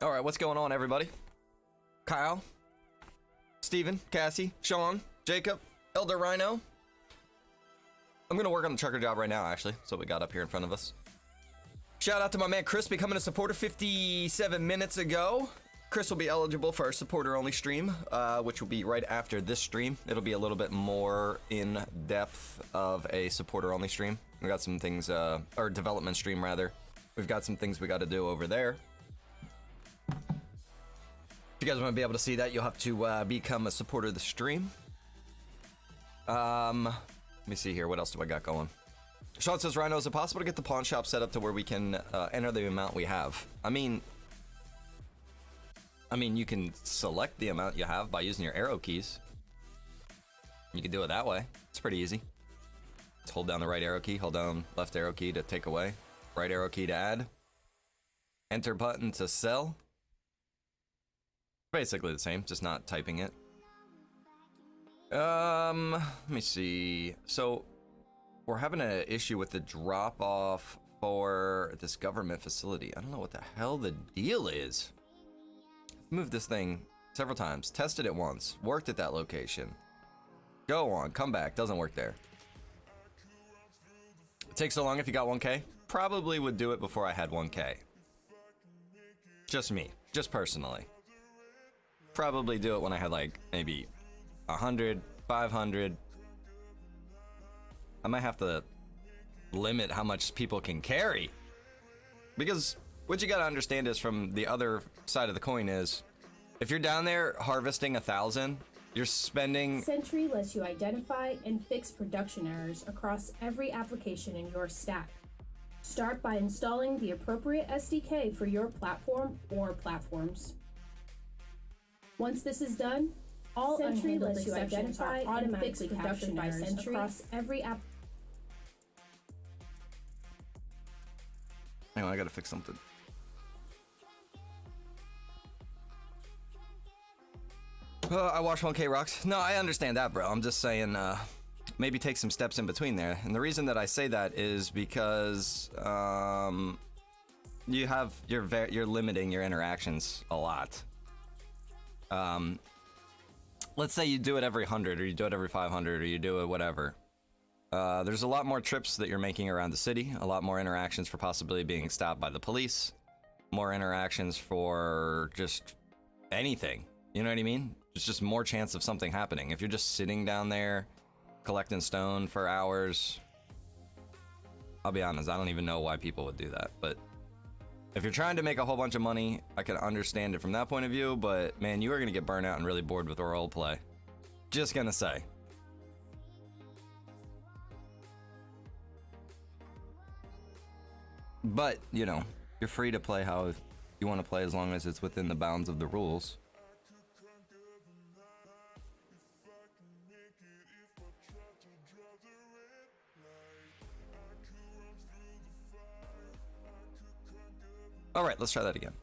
All right, what's going on, everybody? Kyle, Steven, Cassie, Sean, Jacob, Elder Rhino. I'm gonna work on the trucker job right now, actually. That's what we got up here in front of us. Shout out to my man Chris becoming a supporter 57 minutes ago. Chris will be eligible for our supporter-only stream, which will be right after this stream. It'll be a little bit more in depth of a supporter-only stream. We got some things, or development stream rather. We've got some things we got to do over there. If you guys want to be able to see that, you'll have to become a supporter of the stream. Let me see here. What else do I got going? Sean says, Rhino, is it possible to get the pawn shop set up to where we can enter the amount we have? I mean, you can select the amount you have by using your arrow keys. You can do it that way. It's pretty easy. Just hold down the right arrow key, hold down left arrow key to take away, right arrow key to add, enter button to sell. Basically the same, just not typing it. Let me see. So we're having an issue with the drop off for this government facility. I don't know what the hell the deal is. Moved this thing several times, tested it once, worked at that location. Go on, come back, doesn't work there. It takes so long if you got 1K. Probably would do it before I had 1K. Just me, just personally. Probably do it when I had like maybe 100, 500. I might have to limit how much people can carry. Because what you gotta understand is, from the other side of the coin, is if you're down there harvesting 1,000, you're spending... Sentry lets you identify and fix production errors across every application in your stack. Start by installing the appropriate SDK for your platform or platforms. Once this is done, all Sentry lets you identify and fix production errors across every app. Hang on, I gotta fix something. I watched 1K rocks. No, I understand that, bro. I'm just saying, maybe take some steps in between there. And the reason that I say that is because you're limiting your interactions a lot. Let's say you do it every 100, or you do it every 500, or you do it whatever. There's a lot more trips that you're making around the city, a lot more interactions for possibly being stopped by the police, more interactions for just anything. You know what I mean? There's just more chance of something happening. If you're just sitting down there collecting stone for hours, I'll be honest, I don't even know why people would do that. But if you're trying to make a whole bunch of money, I can understand it from that point of view, but man, you are gonna get burnt out and really bored with role play. Just gonna say. But, you know, you're free to play how you want to play as long as it's within the bounds of the rules. All right, let's try that again.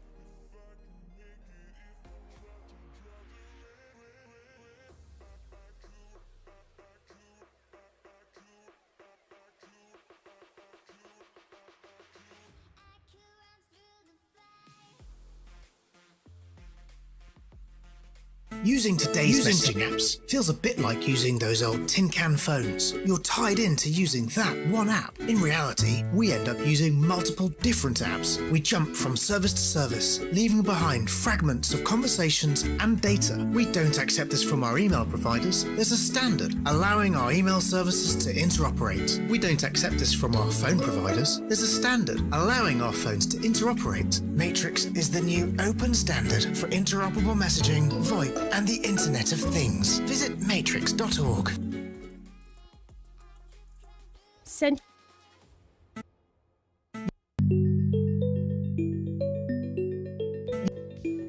Using today's messaging apps feels a bit like using those old tin can phones. You're tied into using that one app. In reality, we end up using multiple different apps. We jump from service to service, leaving behind fragments of conversations and data. We don't accept this from our email providers. There's a standard allowing our email services to interoperate. We don't accept this from our phone providers. There's a standard allowing our phones to interoperate. Matrix is the new open standard for interoperable messaging, VoIP, and the Internet of Things. Visit matrix.org.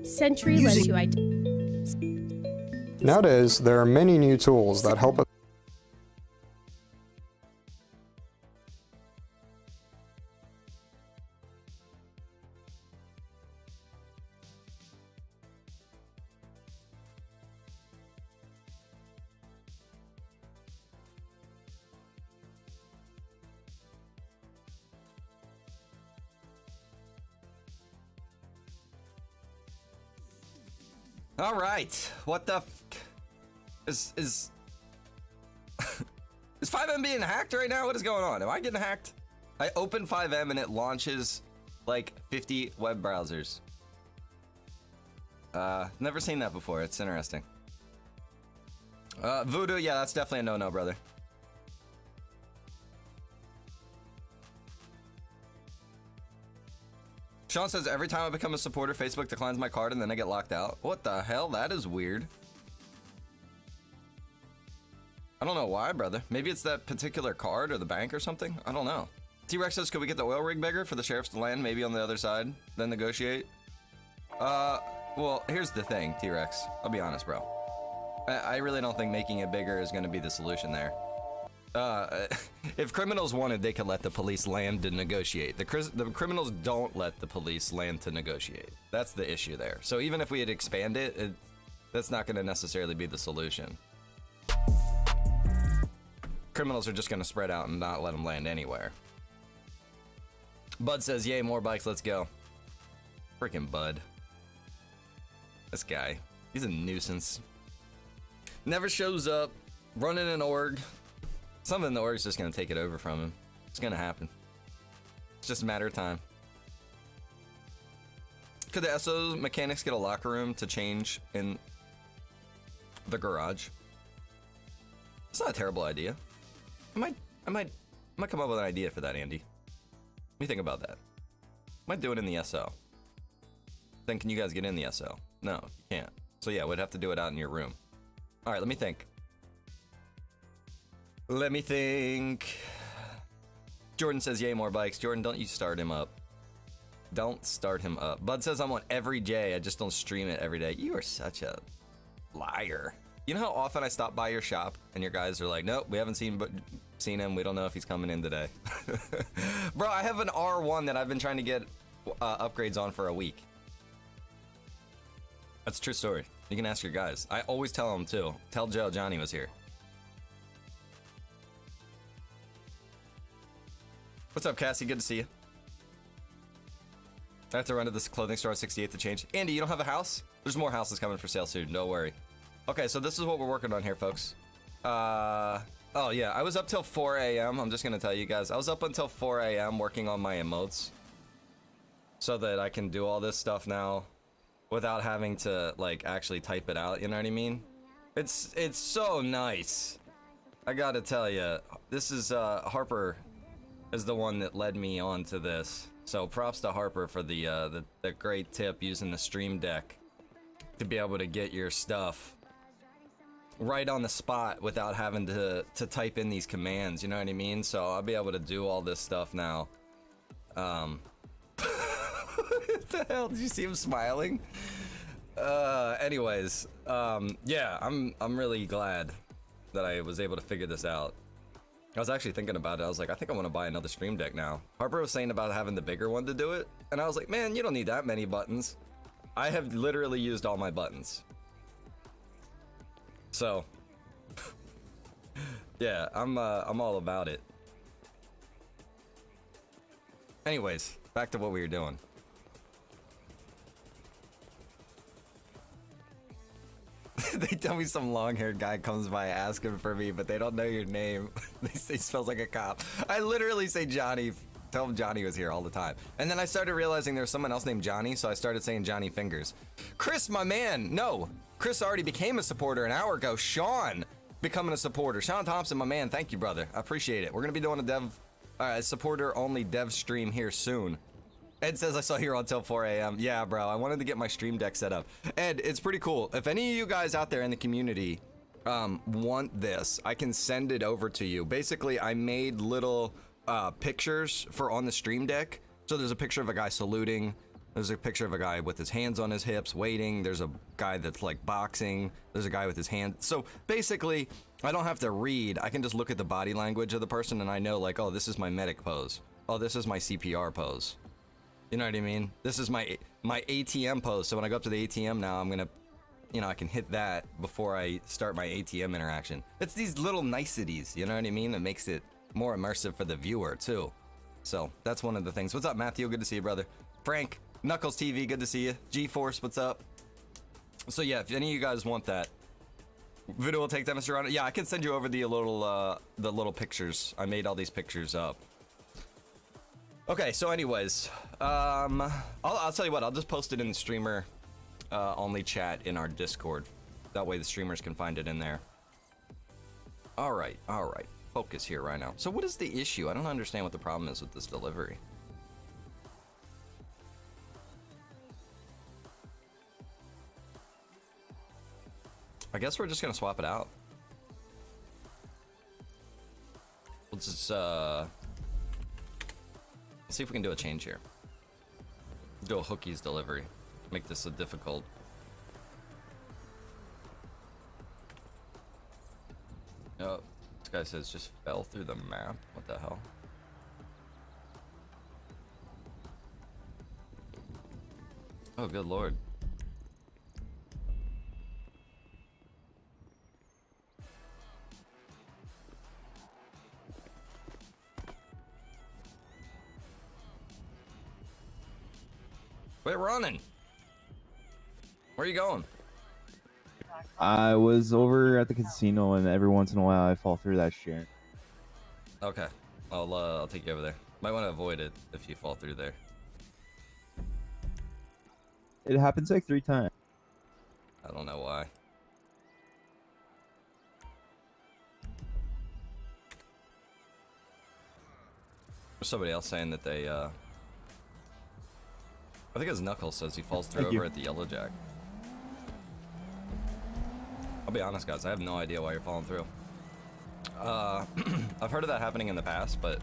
Sentry lets you Nowadays, there are many new tools that help us. All right. What the is is 5M being hacked right now? What is going on? Am I getting hacked? I open 5M and it launches like 50 web browsers. Never seen that before. It's interesting. Voodoo, yeah, that's definitely a no-no, brother. Sean says, every time I become a supporter, Facebook declines my card and then I get locked out. What the hell? That is weird. I don't know why, brother. Maybe it's that particular card or the bank or something. I don't know. T-Rex says, could we get the oil rig bigger for the sheriffs to land maybe on the other side, then negotiate? Well, here's the thing, T-Rex. I'll be honest, bro. I really don't think making it bigger is going to be the solution there. If criminals wanted, they could let the police land to negotiate. The criminals don't let the police land to negotiate. That's the issue there. So even if we had expanded it, that's not going to necessarily be the solution. Criminals are just going to spread out and not let them land anywhere. Bud says, yay, more bikes, let's go. Freaking Bud. This guy, he's a nuisance. Never shows up, running an org. Something in the org's just gonna take it over from him. It's gonna happen. It's just a matter of time. Could the SO mechanics get a locker room to change in the garage? It's not a terrible idea. I might come up with an idea for that, Andy. What do you think about that? Might do it in the SO. Then can you guys get in the SO? No, you can't. So yeah, we'd have to do it out in your room. All right, let me think. Let me think. Jordan says, yay, more bikes. Jordan, don't you start him up. Don't start him up. Bud says, I'm on every J. I just don't stream it every day. You are such a liar. You know how often I stop by your shop and your guys are like, nope, we haven't seen him. We don't know if he's coming in today. Bro, I have an R1 that I've been trying to get upgrades on for a week. That's a true story. You can ask your guys. I always tell them too. Tell Joe Johnny was here. What's up, Cassie? Good to see you. I have to run to this clothing store at 68 to change. Andy, you don't have a house? There's more houses coming for sale soon. Don't worry. Okay, so this is what we're working on here, folks. Oh yeah, I was up till 4 a.m. I'm just gonna tell you guys. I was up until 4 a.m. working on my emotes. So that I can do all this stuff now without having to, like, actually type it out, you know what I mean? It's so nice. I gotta tell you, this is, Harper is the one that led me on to this. So props to Harper for the great tip using the Stream Deck to be able to get your stuff right on the spot without having to type in these commands, you know what I mean? So I'll be able to do all this stuff now. What the hell? Did you see him smiling? Anyways, yeah, I'm really glad that I was able to figure this out. I was actually thinking about it. I was like, I think I want to buy another Stream Deck now. Harper was saying about having the bigger one to do it, and I was like, man, you don't need that many buttons. I have literally used all my buttons. So, yeah, I'm all about it. Anyways, back to what we were doing. They tell me some long-haired guy comes by asking for me, but they don't know your name. They say he smells like a cop. I literally say Johnny, tell him Johnny was here all the time. And then I started realizing there was someone else named Johnny, so I started saying Johnny Fingers. Chris, my man, no. Chris already became a supporter an hour ago. Sean becoming a supporter. Sean Thompson, my man, thank you, brother. I appreciate it. We're going to be doing a supporter-only dev stream here soon. Ed says I saw here until 4 a.m. Yeah, bro, I wanted to get my Stream Deck set up. Ed, it's pretty cool. If any of you guys out there in the community want this, I can send it over to you. Basically, I made little pictures for on the Stream Deck. So there's a picture of a guy saluting. There's a picture of a guy with his hands on his hips waiting. There's a guy that's like boxing. There's a guy with his hand. So basically, I don't have to read. I can just look at the body language of the person and I know like, oh, this is my medic pose. Oh, this is my CPR pose. You know what I mean? This is my ATM pose. So when I go up to the ATM now, I'm gonna, you know, I can hit that before I start my ATM interaction. It's these little niceties, you know what I mean? That makes it more immersive for the viewer too. So that's one of the things. What's up, Matthew? Good to see you, brother. Frank, Knuckles TV, good to see you. G-Force, what's up? So yeah, if any of you guys want that, Voodoo will take that, Mr. Ron. Yeah, I can send you over the little pictures. I made all these pictures up. Okay, so anyways, I'll tell you what. I'll just post it in the streamer only chat in our Discord. That way the streamers can find it in there. All right. Focus here right now. So what is the issue? I don't understand what the problem is with this delivery. I guess we're just gonna swap it out. Let's just see if we can do a change here. Do a hookies delivery. Make this a difficult. Oh, this guy says just fell through the map. What the hell? Oh, good lord. Quit running. Where are you going? I was over at the casino, and every once in a while I fall through that shit. Okay, I'll take you over there. Might want to avoid it if you fall through there. It happens like 3 times. I don't know why. There's somebody else saying that they I think his Knuckles says he falls through over at the Yellow Jack. I'll be honest, guys, I have no idea why you're falling through. I've heard of that happening in the past, but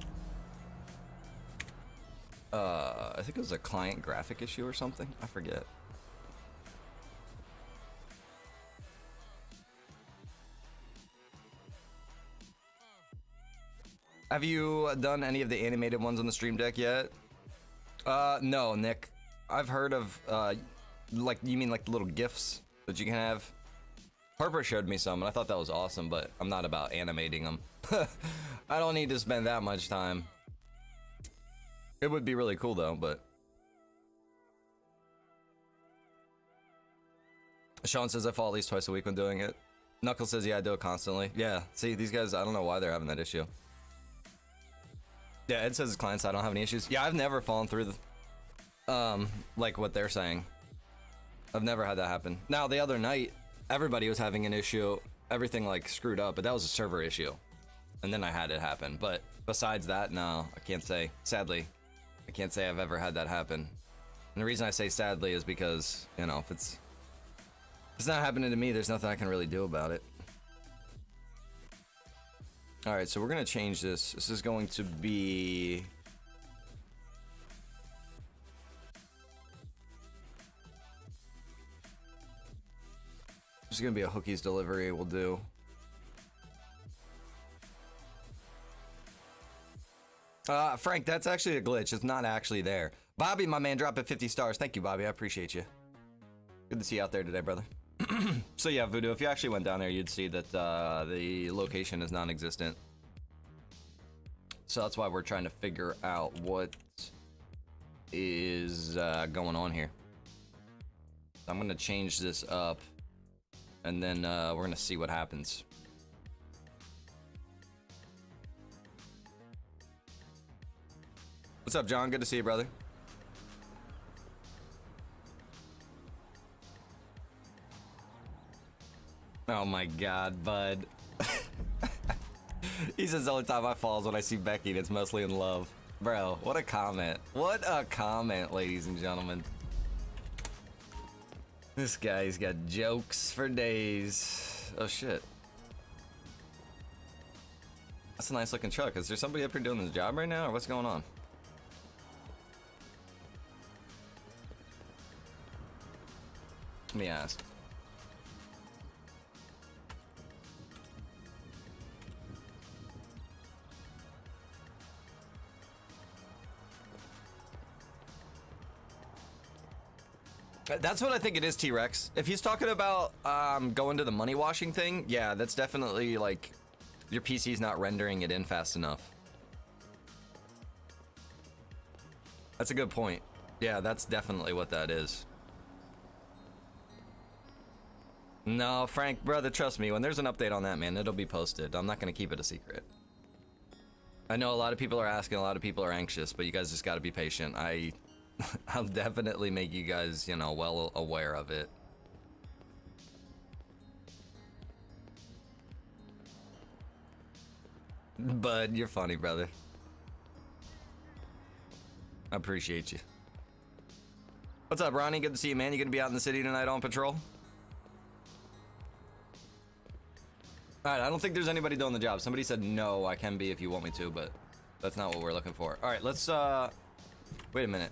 I think it was a client graphic issue or something. I forget. Have you done any of the animated ones on the Stream Deck yet? No, Nick. I've heard of, like, you mean like the little GIFs that you can have? Harper showed me some, and I thought that was awesome, but I'm not about animating them. I don't need to spend that much time. It would be really cool, though, but... Sean says I fall at least twice a week when doing it. Knuckles says, yeah, I do it constantly. Yeah, see, these guys, I don't know why they're having that issue. Yeah, Ed says his client side, I don't have any issues. Yeah, I've never fallen through the... like what they're saying. I've never had that happen. Now, the other night, everybody was having an issue. Everything, like, screwed up, but that was a server issue. And then I had it happen. But besides that, no, I can't say. Sadly, I can't say I've ever had that happen. And the reason I say sadly is because, you know, if it's not happening to me, there's nothing I can really do about it. Alright, so we're going to change this. This is going to be... This is going to be a hookies delivery we'll do. Frank, that's actually a glitch. It's not actually there. Bobby, my man, drop at 50 stars. Thank you, Bobby. I appreciate you. Good to see you out there today, brother. So yeah, Voodoo, if you actually went down there, you'd see that the location is non-existent. So that's why we're trying to figure out what is going on here. I'm going to change this up, and then we're going to see what happens. What's up, John? Good to see you, brother. Oh my god, bud. He says the only time I fall is when I see Becky and it's mostly in love. Bro, what a comment. What a comment, ladies and gentlemen. This guy's got jokes for days. Oh shit. That's a nice looking truck. Is there somebody up here doing this job right now, or what's going on? Let me ask. That's what I think it is, T-Rex. If he's talking about going to the money washing thing, yeah, that's definitely like your PC's not rendering it in fast enough. That's a good point. Yeah, that's definitely what that is. No, Frank, brother, trust me. When there's an update on that, man, it'll be posted. I'm not gonna keep it a secret. I know a lot of people are asking, a lot of people are anxious, but you guys just gotta be patient. I'll definitely make you guys, you know, well aware of it. Bud, you're funny, brother. I appreciate you. What's up, Ronnie? Good to see you, man. You gonna be out in the city tonight on patrol? Alright, I don't think there's anybody doing the job. Somebody said no, I can be if you want me to, but that's not what we're looking for. Alright, let's, wait a minute.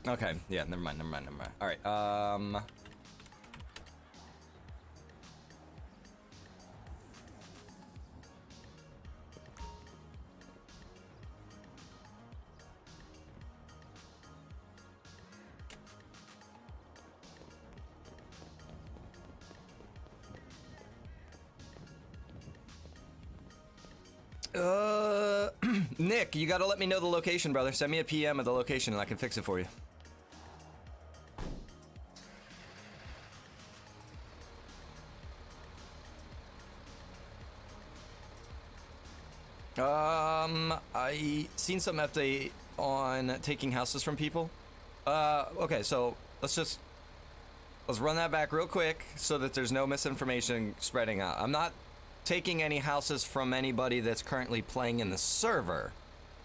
Okay, yeah, never mind. Alright, Nick, you gotta let me know the location, brother. Send me a PM of the location and I can fix it for you. I seen some update on taking houses from people. Okay, so let's run that back real quick so that there's no misinformation spreading out. I'm not taking any houses from anybody that's currently playing in the server.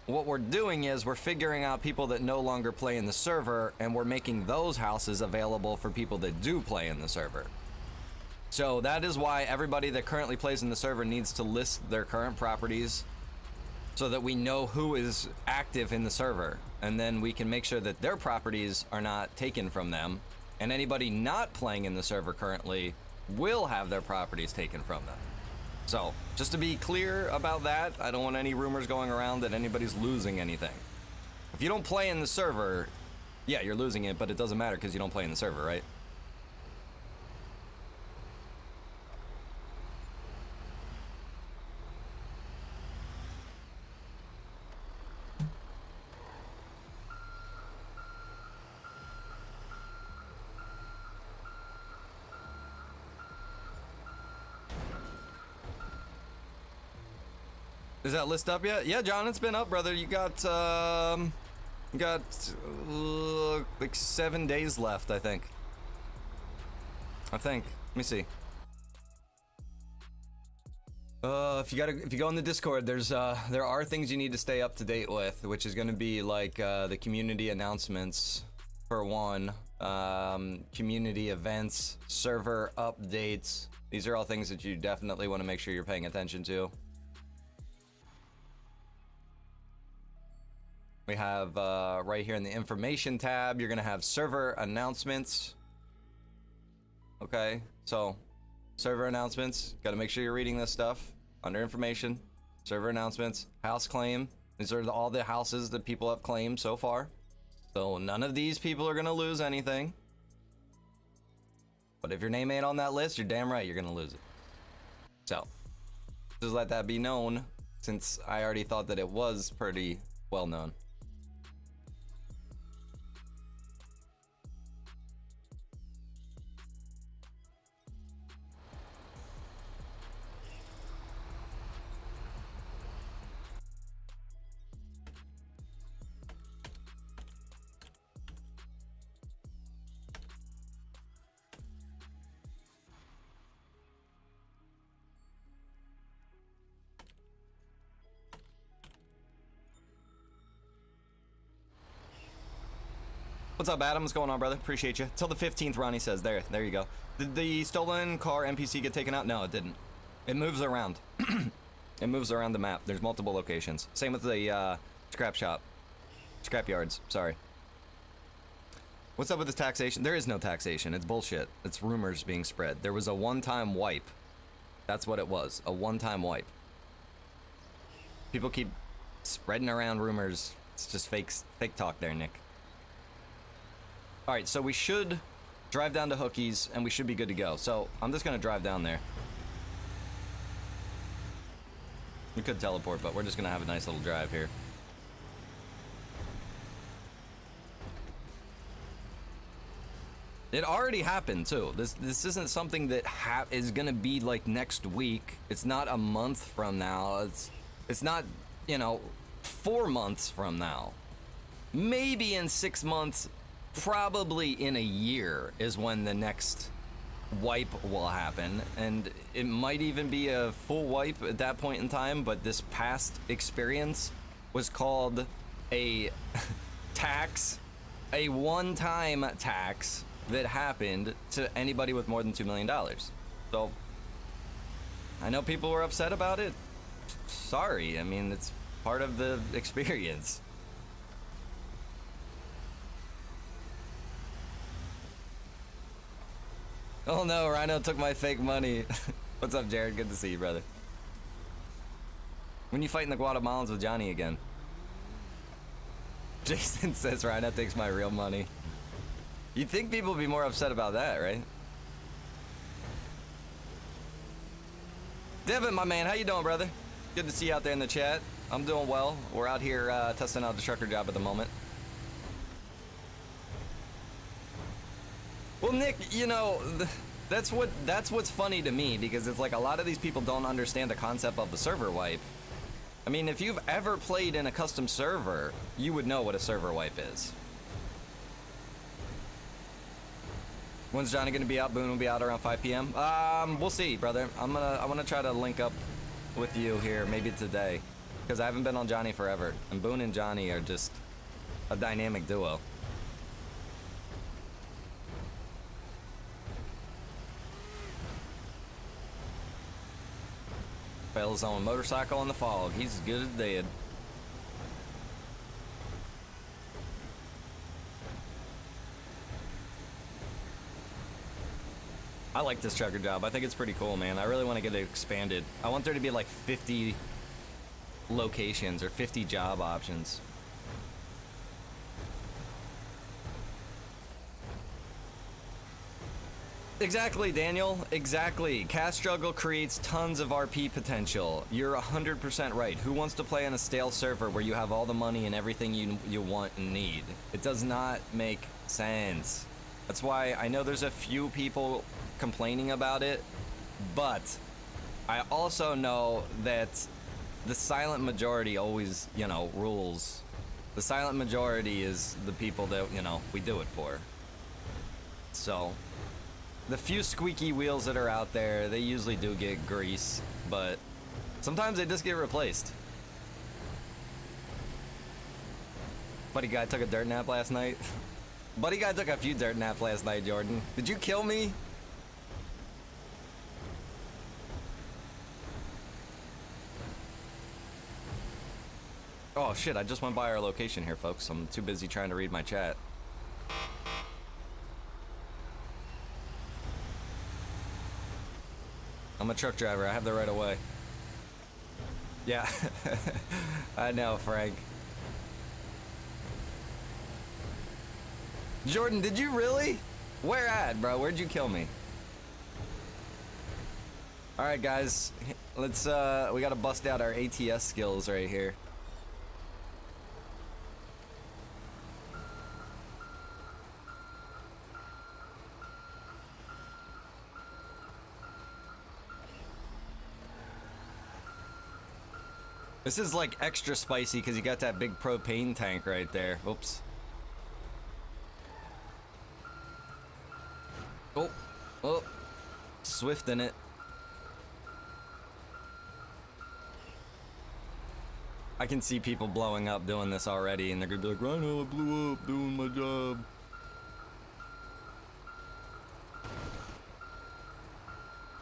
What we're doing is we're figuring out people that no longer play in the server, and we're making those houses available for people that do play in the server. So that is why everybody that currently plays in the server needs to list their current properties so that we know who is active in the server, and then we can make sure that their properties are not taken from them, and anybody not playing in the server currently will have their properties taken from them. So, just to be clear about that, I don't want any rumors going around that anybody's losing anything. If you don't play in the server, yeah, you're losing it, but it doesn't matter because you don't play in the server, right? Is that list up yet? Yeah, John, it's been up, brother. You got like 7 days left, I think. Let me see. If you go in the Discord, there are things you need to stay up to date with, which is going to be like the community announcements for one, community events, server updates. These are all things that you definitely want to make sure you're paying attention to. We have right here in the information tab, you're gonna have server announcements. Okay, so server announcements, gotta make sure you're reading this stuff. Under information, server announcements, house claim. These are all the houses that people have claimed so far. So none of these people are gonna lose anything. But if your name ain't on that list, you're damn right you're gonna lose it. So, just let that be known, since I already thought that it was pretty well known. What's up, Adam? What's going on, brother? Appreciate you. Till the 15th, Ronnie says. There you go. Did the stolen car NPC get taken out? No, it didn't. It moves around. It moves around the map. There's multiple locations. Same with the scrap shop. Scrap yards, sorry. What's up with this taxation? There is no taxation. It's bullshit. It's rumors being spread. There was a one-time wipe. That's what it was. A one-time wipe. People keep spreading around rumors. It's just fake talk there, Nick. Alright, so we should drive down to Hookies, and we should be good to go. So, I'm just gonna drive down there. We could teleport, but we're just gonna have a nice little drive here. It already happened too. This isn't something that is gonna be like next week. It's not a month from now. It's not, you know, 4 months from now. Maybe in 6 months, probably in a year is when the next wipe will happen, and it might even be a full wipe at that point in time. But this past experience was called a tax, a one-time tax that happened to anybody with more than $2 million. So I know people were upset about it. Sorry, I mean, it's part of the experience. Oh no, Rhino took my fake money. What's up, Jared? Good to see you, brother. When you fighting the Guatemalans with Johnny again? Jason says Rhino takes my real money. You'd think people would be more upset about that, right? Devin, my man, how you doing, brother? Good to see you out there in the chat. I'm doing well. We're out here testing out the trucker job at the moment. Well, Nick, you know, that's what's funny to me, because it's like a lot of these people don't understand the concept of the server wipe. I mean, if you've ever played in a custom server, you would know what a server wipe is. When's Johnny gonna be out? Boone will be out around 5 p.m. We'll see, brother. I'm gonna try to link up with you here maybe today, because I haven't been on Johnny forever, and Boone and Johnny are just a dynamic duo. Fella's on a motorcycle in the fog. He's as good as dead. I like this trucker job. I think it's pretty cool, man. I really want to get it expanded. I want there to be like 50 locations or 50 job options. Exactly, Daniel. Exactly. Cast struggle creates tons of RP potential. You're 100% right. Who wants to play on a stale server where you have all the money and everything you want and need? It does not make sense. That's why I know there's a few people complaining about it, but I also know that the silent majority always, you know, rules. The silent majority is the people that, you know, we do it for. So the few squeaky wheels that are out there, they usually do get grease, but sometimes they just get replaced. Buddy guy took a dirt nap last night. Buddy guy took a few dirt naps last night, Jordan. Did you kill me? Oh shit, I just went by our location here, folks. I'm too busy trying to read my chat. I'm a truck driver, I have the right of way. Yeah, I know, Frank. Jordan, did you really? Where at, bro? Where'd you kill me? All right, guys, let's, we gotta bust out our ATS skills right here. This is like extra spicy because you got that big propane tank right there. Oops. Oh, oh, Swift in it. I can see people blowing up doing this already, and they're gonna be like, Rhino, I blew up doing my job.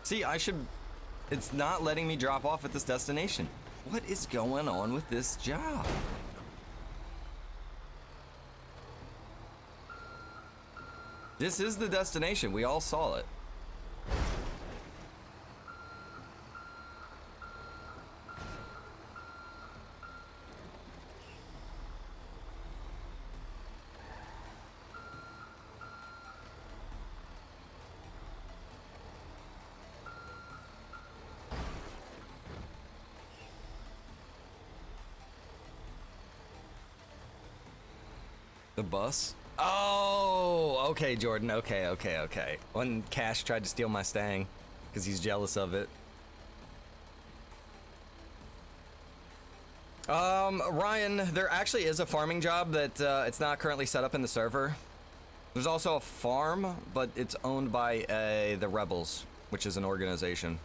See, it's not letting me drop off at this destination. What is going on with this job? This is the destination. We all saw it. The bus? Oh, okay, Jordan. Okay. When Cash tried to steal my Stang because he's jealous of it. Ryan, there actually is a farming job that it's not currently set up in the server. There's also a farm, but it's owned by the Rebels, which is an organization.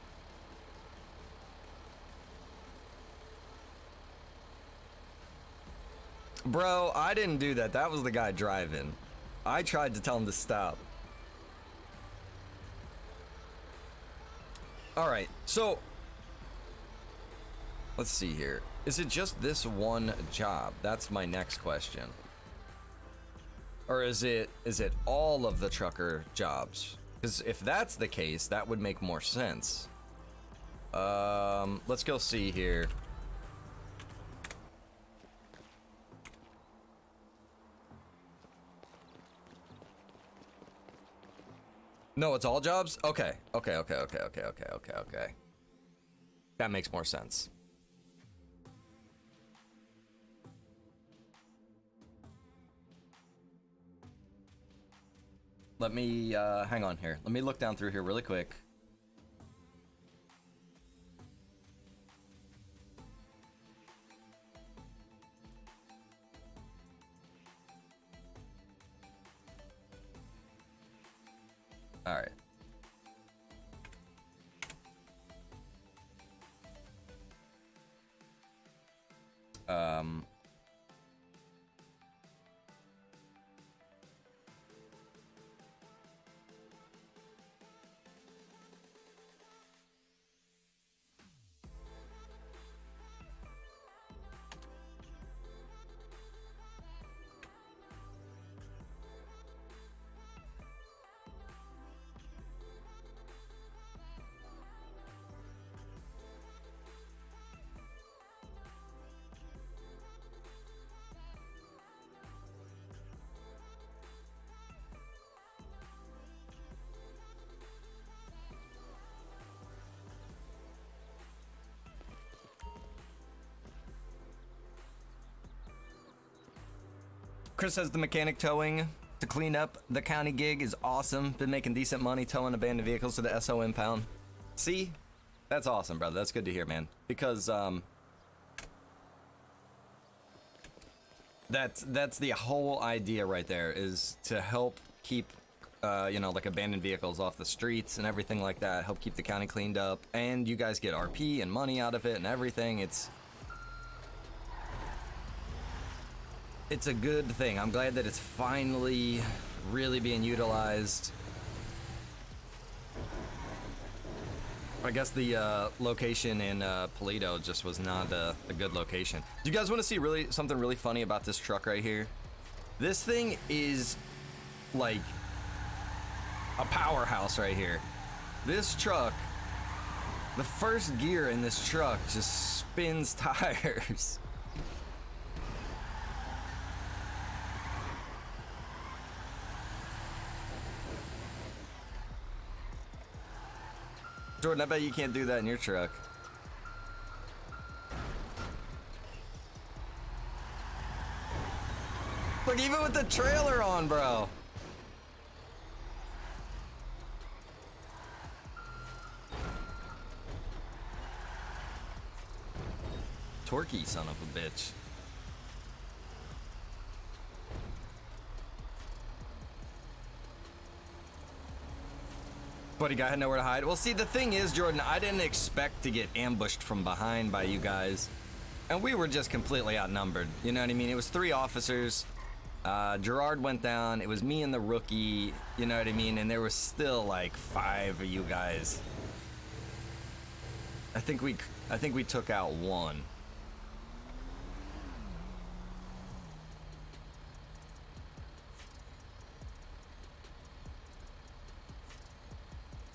Bro, I didn't do that. That was the guy driving. I tried to tell him to stop. All right, so let's see here. Is it just this one job? That's my next question. Or is it all of the trucker jobs? Because if that's the case, that would make more sense. Let's go see here. No, it's all jobs? Okay. That makes more sense. Let me, hang on here. Let me look down through here really quick. All right. Chris says the mechanic towing to clean up the county gig is awesome. Been making decent money towing abandoned vehicles to the SO impound. See? That's awesome, brother. That's good to hear, man. Because, that's the whole idea right there, is to help keep, you know, like abandoned vehicles off the streets and everything like that. Help keep the county cleaned up. And you guys get RP and money out of it and everything. It's a good thing. I'm glad that it's finally really being utilized. I guess the location in Polito just was not a good location. Do you guys want to see something really funny about this truck right here? This thing is like a powerhouse right here. This truck, the first gear in this truck just spins tires. Jordan, I bet you can't do that in your truck. Look, even with the trailer on, bro. Torquey, son of a bitch. Buddy guy had nowhere to hide. Well, see, the thing is, Jordan, I didn't expect to get ambushed from behind by you guys. And we were just completely outnumbered. You know what I mean? It was 3 officers. Gerard went down. It was me and the rookie. You know what I mean? And there was still like 5 of you guys. I think we took out 1.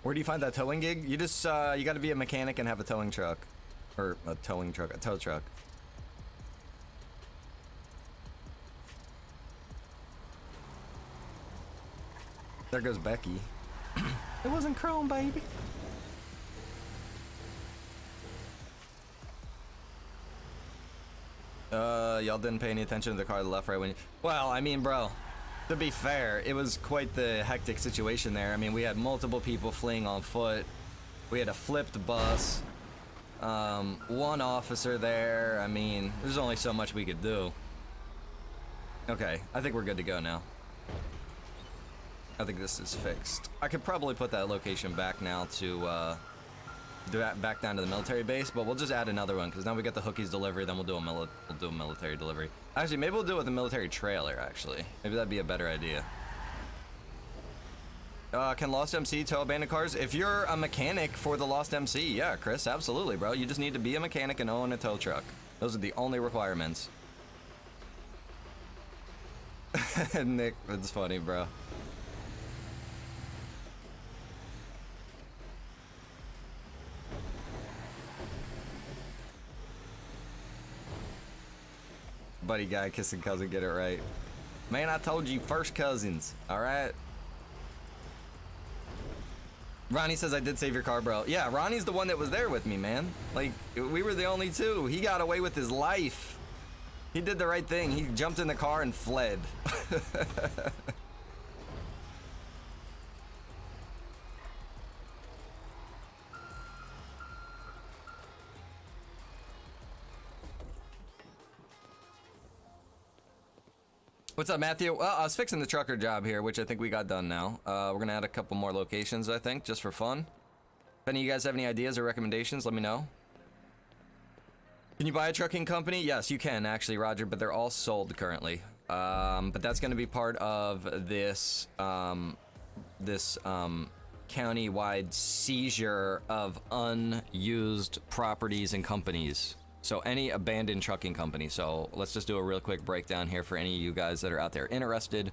Where do you find that towing gig? You just, you gotta be a mechanic and have a towing truck. Or a towing truck, a tow truck. There goes Becky. It wasn't chrome, baby. Y'all didn't pay any attention to the car to the left, right when you... Well, I mean, bro. To be fair, it was quite the hectic situation there. I mean, we had multiple people fleeing on foot. We had a flipped bus. One officer there. I mean, there's only so much we could do. Okay, I think we're good to go now. I think this is fixed. I could probably put that location back now to, back down to the military base, but we'll just add another one because now we got the Hookies delivery. Then we'll do a military delivery. Actually, maybe we'll do it with a military trailer. Actually, maybe that'd be a better idea. Can Lost MC tow abandoned cars? If you're a mechanic for the Lost MC, yeah, Chris, absolutely, bro. You just need to be a mechanic and own a tow truck. Those are the only requirements. Nick, it's funny, bro. Buddy guy kissing cousin, get it right. Man, I told you, first cousins, all right? Ronnie says I did save your car, bro. Yeah, Ronnie's the one that was there with me, man. Like, we were the only two. He got away with his life. He did the right thing. He jumped in the car and fled. What's up, Matthew? Well, I was fixing the trucker job here, which I think we got done now. We're gonna add a couple more locations, I think, just for fun. If any of you guys have any ideas or recommendations, let me know. Can you buy a trucking company? Yes, you can, actually, Roger, but they're all sold currently. But that's gonna be part of this, county-wide seizure of unused properties and companies. So any abandoned trucking company. So let's just do a real quick breakdown here for any of you guys that are out there interested.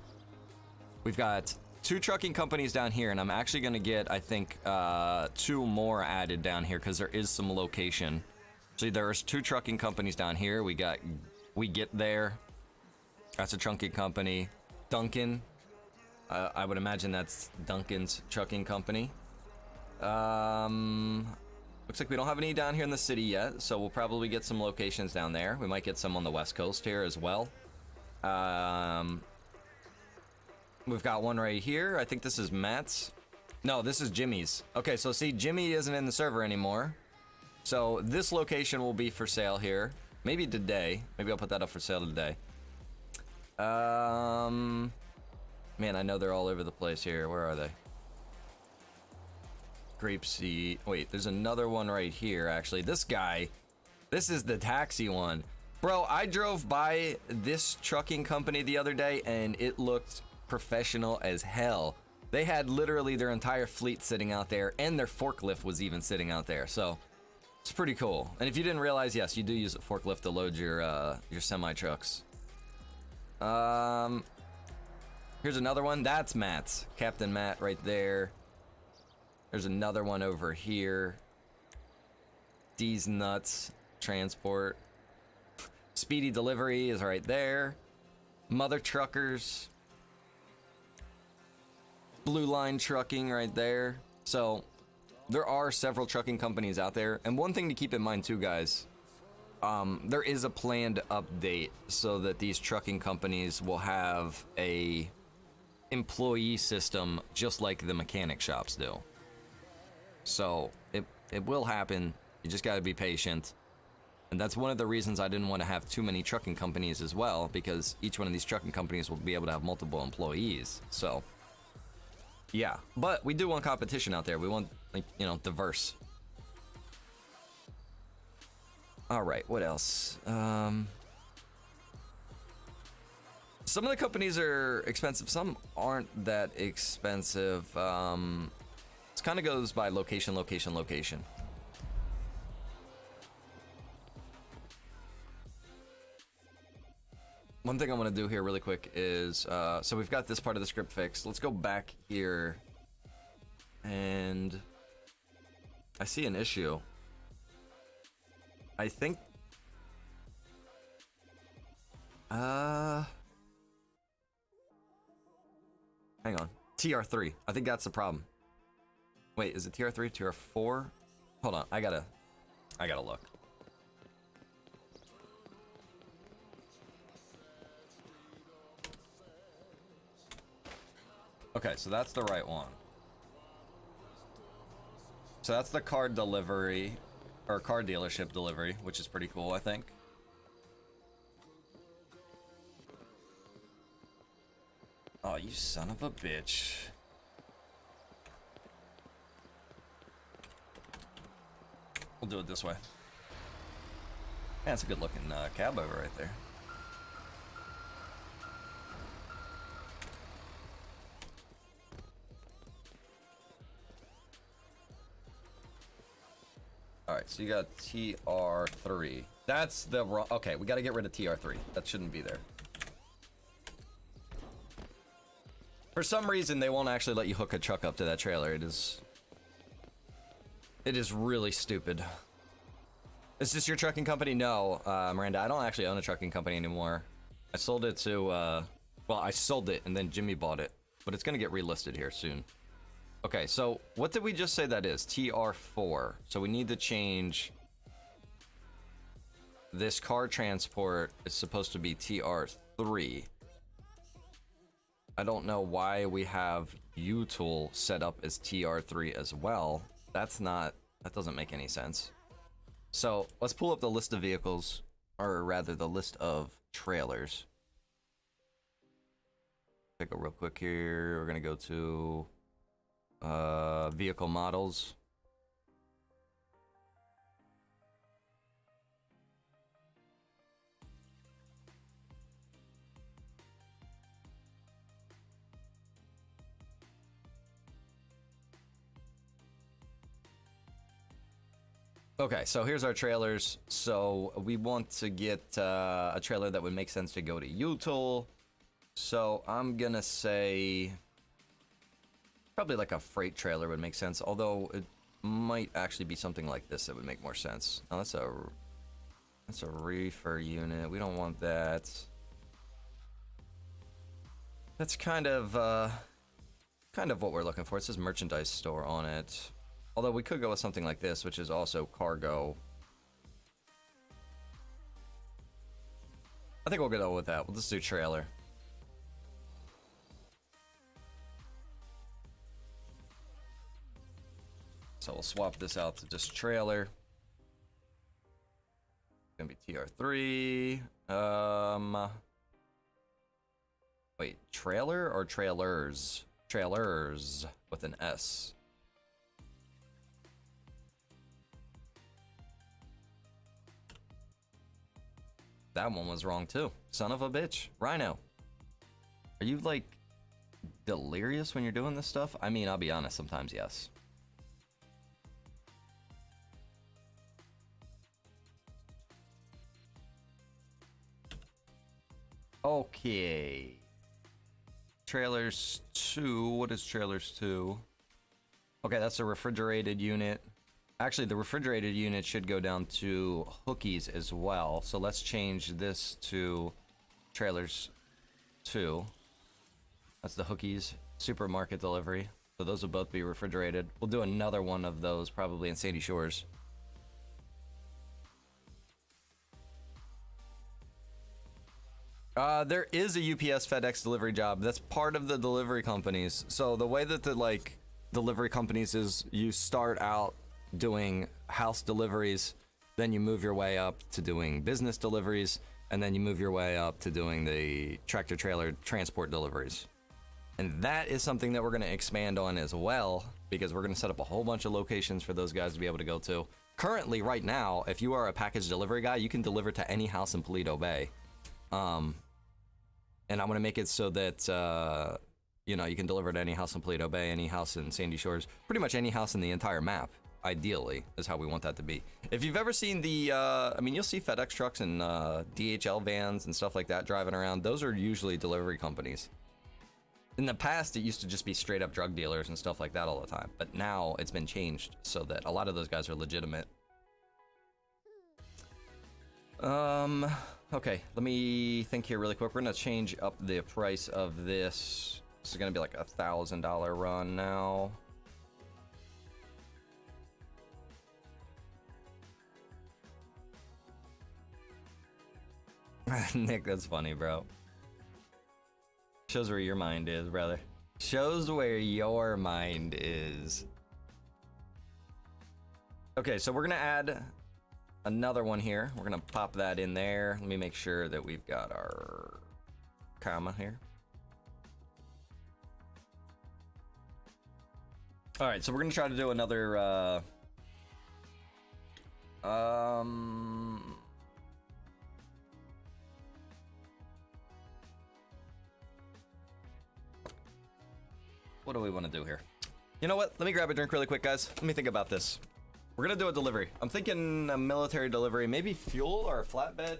We've got 2 trucking companies down here, and I'm actually gonna get, I think, 2 more added down here because there is some location. So there's 2 trucking companies down here. We Get There. That's a trucking company. Duncan. I would imagine that's Duncan's trucking company. Looks like we don't have any down here in the city yet, so we'll probably get some locations down there. We might get some on the West Coast here as well. We've got one right here. I think this is Matt's. No, this is Jimmy's. Okay, so see, Jimmy isn't in the server anymore. So this location will be for sale here. Maybe today. Maybe I'll put that up for sale today. Man, I know they're all over the place here. Where are they? Grapeseed. Wait, there's another one right here, actually. This guy, this is the taxi one. Bro, I drove by this trucking company the other day, and it looked professional as hell. They had literally their entire fleet sitting out there, and their forklift was even sitting out there, so it's pretty cool. And if you didn't realize, yes, you do use a forklift to load your semi-trucks. Here's another one. That's Matt's. Captain Matt right there. There's another one over here. D's Nuts Transport. Speedy Delivery is right there. Mother Truckers. Blue Line Trucking right there. So there are several trucking companies out there. And one thing to keep in mind too, guys, there is a planned update so that these trucking companies will have a employee system just like the mechanic shops do. So it will happen. You just got to be patient. And that's one of the reasons I didn't want to have too many trucking companies as well, because each one of these trucking companies will be able to have multiple employees. So yeah, but we do want competition out there. We want, like, you know, diverse. All right, what else? Some of the companies are expensive. Some aren't that expensive. It kind of goes by location, location, location. One thing I want to do here really quick is, so we've got this part of the script fixed. Let's go back here. And I see an issue. I think... hang on. TR3. I think that's the problem. Wait, is it TR3, TR4? Hold on, I gotta look. Okay, so that's the right one. So that's the car delivery, or car dealership delivery, which is pretty cool, I think. Oh, you son of a bitch. We'll do it this way. Yeah, that's a good looking cab over right there. Alright, so you got TR3. That's the wrong... Okay, we gotta get rid of TR3. That shouldn't be there. For some reason, they won't actually let you hook a truck up to that trailer. It is really stupid. Is this your trucking company? No, Miranda, I don't actually own a trucking company anymore. I sold it to, well, I sold it and then Jimmy bought it. But it's gonna get relisted here soon. Okay, so what did we just say that is? TR4. So we need to change... This car transport is supposed to be TR3. I don't know why we have U-Tool set up as TR3 as well. That doesn't make any sense. So let's pull up the list of vehicles, or rather the list of trailers. Take a real quick here. We're gonna go to vehicle models. Okay, so here's our trailers. So we want to get a trailer that would make sense to go to U-Tool. So I'm gonna say probably like a freight trailer would make sense, although it might actually be something like this that would make more sense. Now that's a reefer unit. We don't want that. That's kind of what we're looking for. It says merchandise store on it. Although we could go with something like this, which is also cargo. I think we'll go with that. We'll just do trailer. So we'll swap this out to just trailer. Gonna be TR3. Wait, trailer or trailers? Trailers with an S. That one was wrong too. Son of a bitch. Rhino. Are you like delirious when you're doing this stuff? I mean, I'll be honest, sometimes yes. Okay. Trailers 2. What is trailers 2? Okay, that's a refrigerated unit. Actually, the refrigerated unit should go down to hookies as well. So let's change this to trailers 2. That's the hookies supermarket delivery. So those will both be refrigerated. We'll do another one of those probably in Sandy Shores. There is a UPS FedEx delivery job. That's part of the delivery companies. So the way that the delivery companies is you start out doing house deliveries, then you move your way up to doing business deliveries, and then you move your way up to doing the tractor trailer transport deliveries. And that is something that we're going to expand on as well, because we're going to set up a whole bunch of locations for those guys to be able to go to. Currently, right now, if you are a package delivery guy, you can deliver to any house in Paleto Bay. And I'm going to make it so that, you know, you can deliver to any house in Paleto Bay, any house in Sandy Shores, pretty much any house in the entire map, ideally, is how we want that to be. If you've ever seen the, I mean, you'll see FedEx trucks and DHL vans and stuff like that driving around. Those are usually delivery companies. In the past, it used to just be straight up drug dealers and stuff like that all the time. But now it's been changed so that a lot of those guys are legitimate. Okay, let me think here really quick. We're gonna change up the price of this. This is gonna be like $1,000 run now. Nick, that's funny, bro. Shows where your mind is, brother. Shows where your mind is. Okay, so we're gonna add another one here. We're gonna pop that in there. Let me make sure that we've got our comma here. All right, so we're gonna try to do another what do we want to do here? You know what? Let me grab a drink really quick, guys. Let me think about this. We're gonna do a delivery. I'm thinking a military delivery, maybe fuel or a flatbed.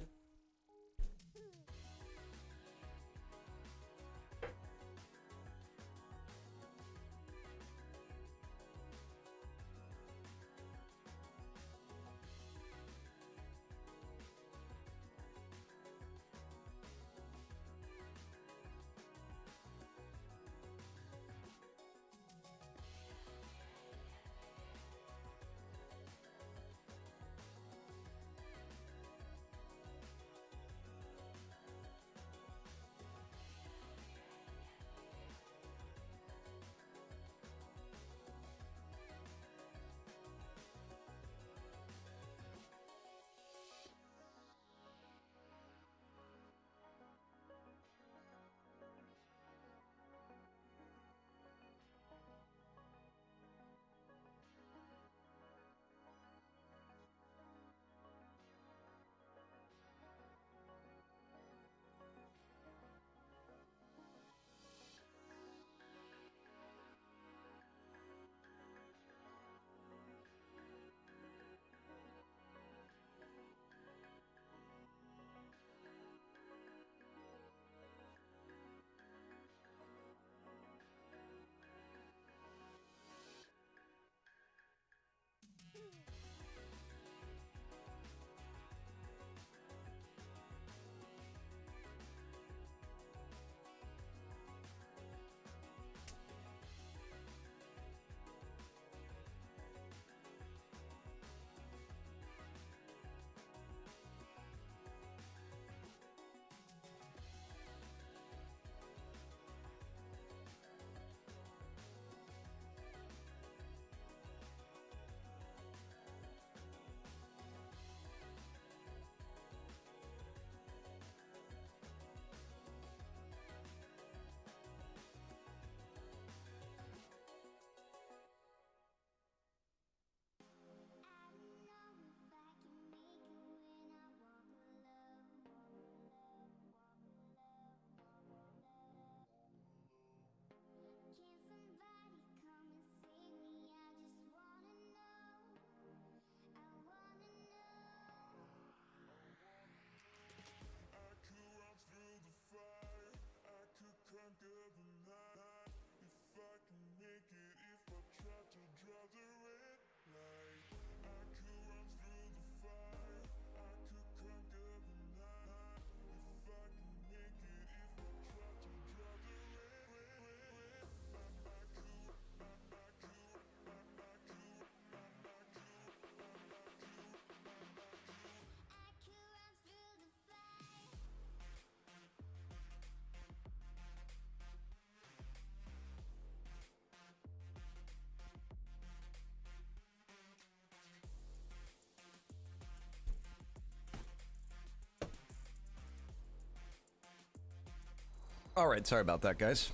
All right, sorry about that, guys.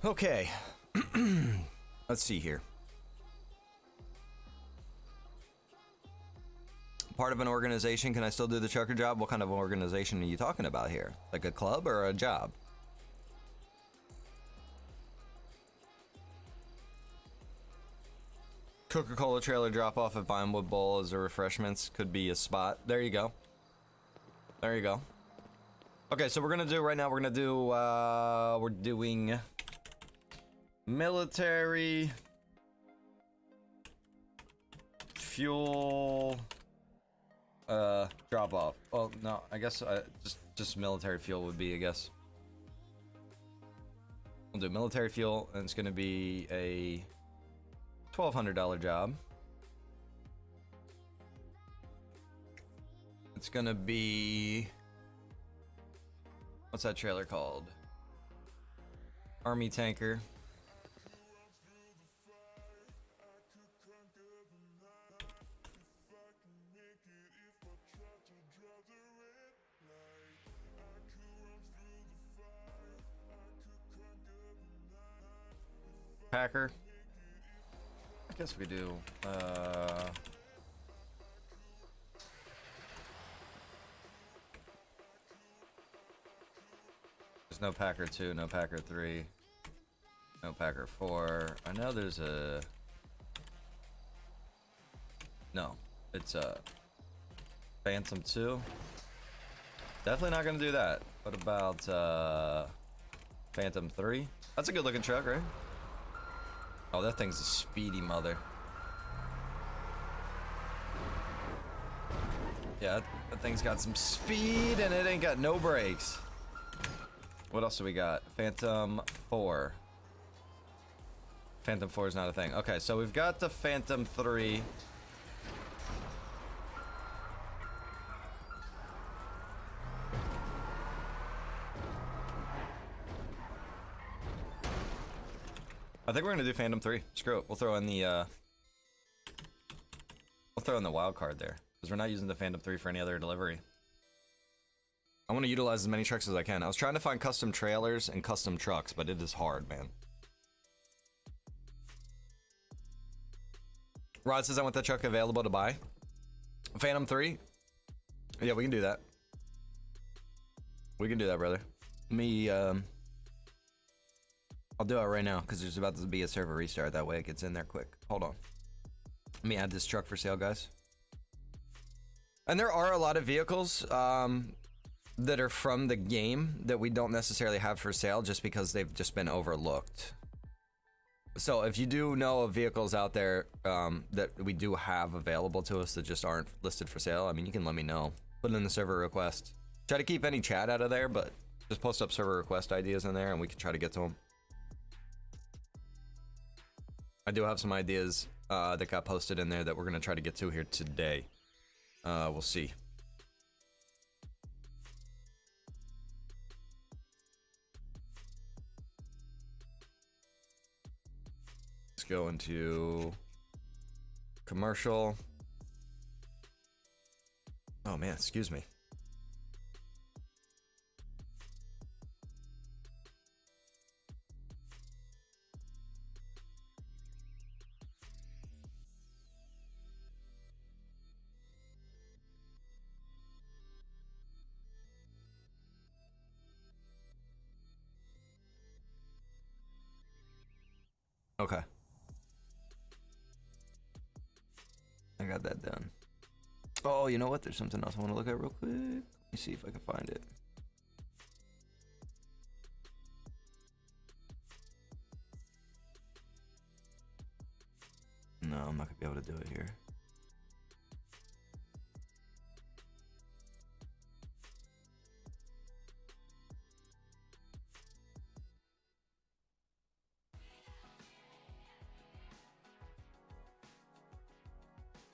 Okay. Let's see here. Part of an organization, can I still do the trucker job? What kind of organization are you talking about here? Like a club or a job? Coca-Cola trailer drop off at Vinewood Bowl as a refreshments. Could be a spot. There you go. There you go. Okay, so we're gonna do right now, we're doing military fuel drop off. Oh no, I guess just military fuel would be, I guess. We'll do military fuel, and it's gonna be a $1,200 job. It's gonna be, what's that trailer called? Army tanker. Packer. I guess we do. There's no Packer 2, no Packer 3, no Packer 4. I know there's a. No, it's a Phantom 2. Definitely not gonna do that. What about Phantom 3? That's a good looking truck, right? Oh, that thing's a speedy mother. Yeah, that thing's got some speed and it ain't got no brakes. What else do we got? Phantom 4. Phantom 4 is not a thing. Okay, so we've got the Phantom 3. I think we're gonna do Phantom 3. Screw it. We'll throw in the wild card there. Because we're not using the Phantom 3 for any other delivery. I want to utilize as many trucks as I can. I was trying to find custom trailers and custom trucks, but it is hard, man. Rod says I want that truck available to buy. Phantom 3? Yeah, we can do that. We can do that, brother. I'll do it right now, because there's about to be a server restart. That way it gets in there quick. Hold on. Let me add this truck for sale, guys. And there are a lot of vehicles that are from the game that we don't necessarily have for sale just because they've just been overlooked. So if you do know of vehicles out there that we do have available to us that just aren't listed for sale, I mean, you can let me know. Put it in the server request. Try to keep any chat out of there, but just post up server request ideas in there and we can try to get to them. I do have some ideas that got posted in there that we're going to try to get to here today. We'll see. Let's go into commercial. Oh man, excuse me. Okay. I got that done. Oh, you know what? There's something else I want to look at real quick. Let me see if I can find it. No, I'm not gonna be able to do it here.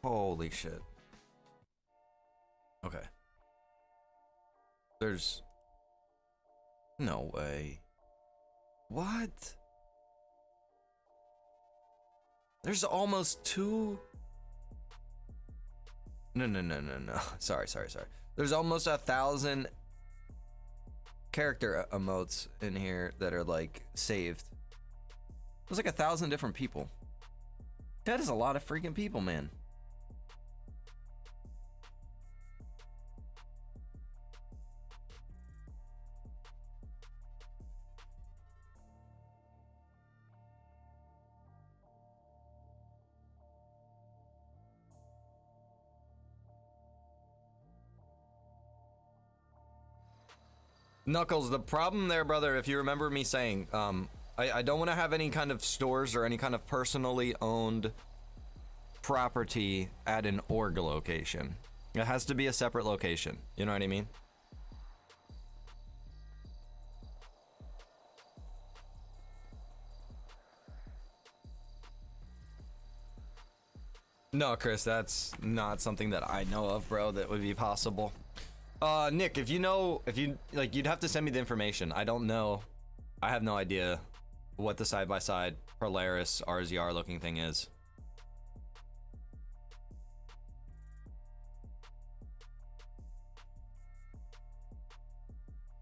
Holy shit. Okay. There's no way. What? There's almost two. No. Sorry. There's almost 1,000 character emotes in here that are like saved. There's like 1,000 different people. That is a lot of freaking people, man. Knuckles, the problem there, brother, if you remember me saying, I don't want to have any kind of stores or any kind of personally owned property at an org location. It has to be a separate location. You know what I mean? No, Chris, that's not something that I know of, bro, that would be possible. Nick, if you know, you'd have to send me the information. I don't know. I have no idea what the side-by-side Polaris RZR looking thing is.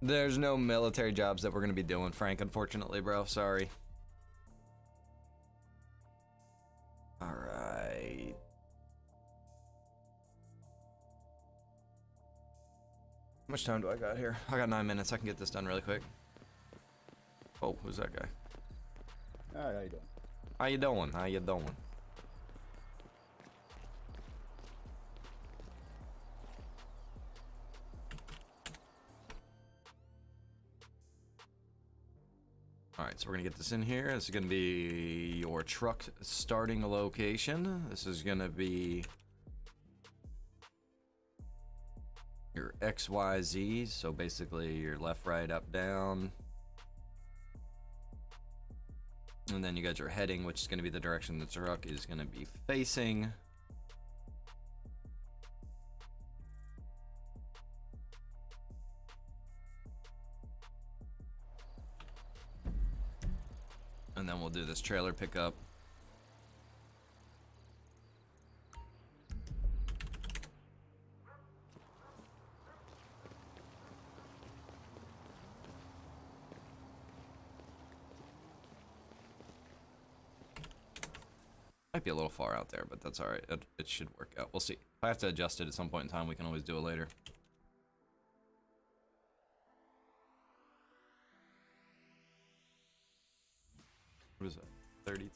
There's no military jobs that we're gonna be doing, Frank, unfortunately, bro. Sorry. Alright. How much time do I got here? I got 9 minutes. I can get this done really quick. Oh, who's that guy? Hi, how you doing? How you doing? How you doing? Alright, so we're gonna get this in here. This is gonna be your truck starting location. This is gonna be your XYZ, so basically your left, right, up, down. And then you got your heading, which is gonna be the direction the truck is gonna be facing. And then we'll do this trailer pickup. Might be a little far out there, but that's all right. It should work out. We'll see. If I have to adjust it at some point in time, we can always do it later. What is that? 30?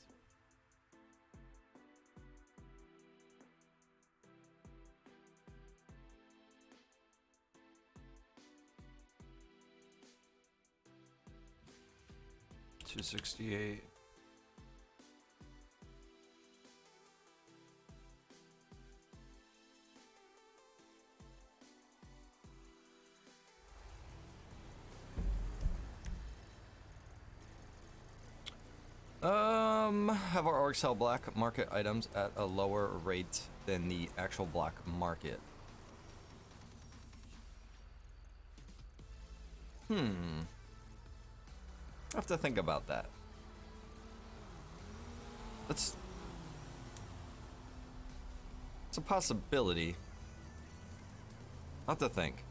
$268. Have our orgs sell black market items at a lower rate than the actual black market? I have to think about that. It's a possibility. I'll have to think.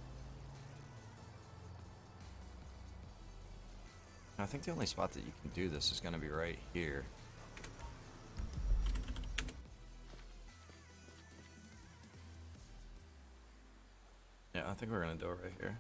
I think the only spot that you can do this is going to be right here. Yeah, I think we're going to do it right here.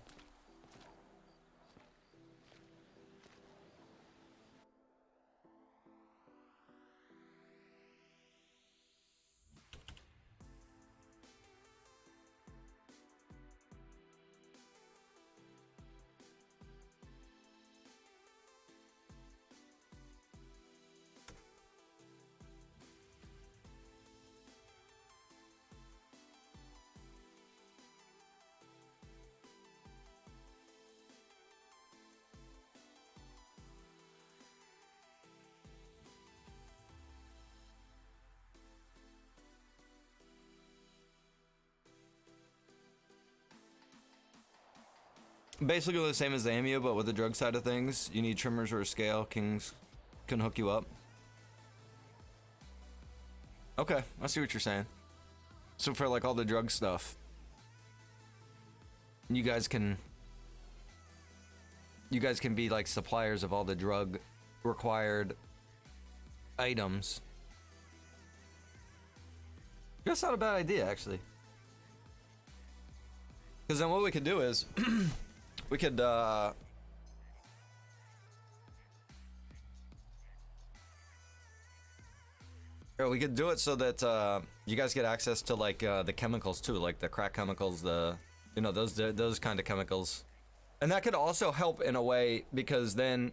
Basically the same as the AMU, but with the drug side of things. You need trimmers or a scale. Kings can hook you up. Okay, I see what you're saying. So for like all the drug stuff, you guys can be like suppliers of all the drug required items. That's not a bad idea, actually. Because then what we could do is we could we could do it so that you guys get access to like the chemicals too, like the crack chemicals, the those kind of chemicals. And that could also help in a way, because then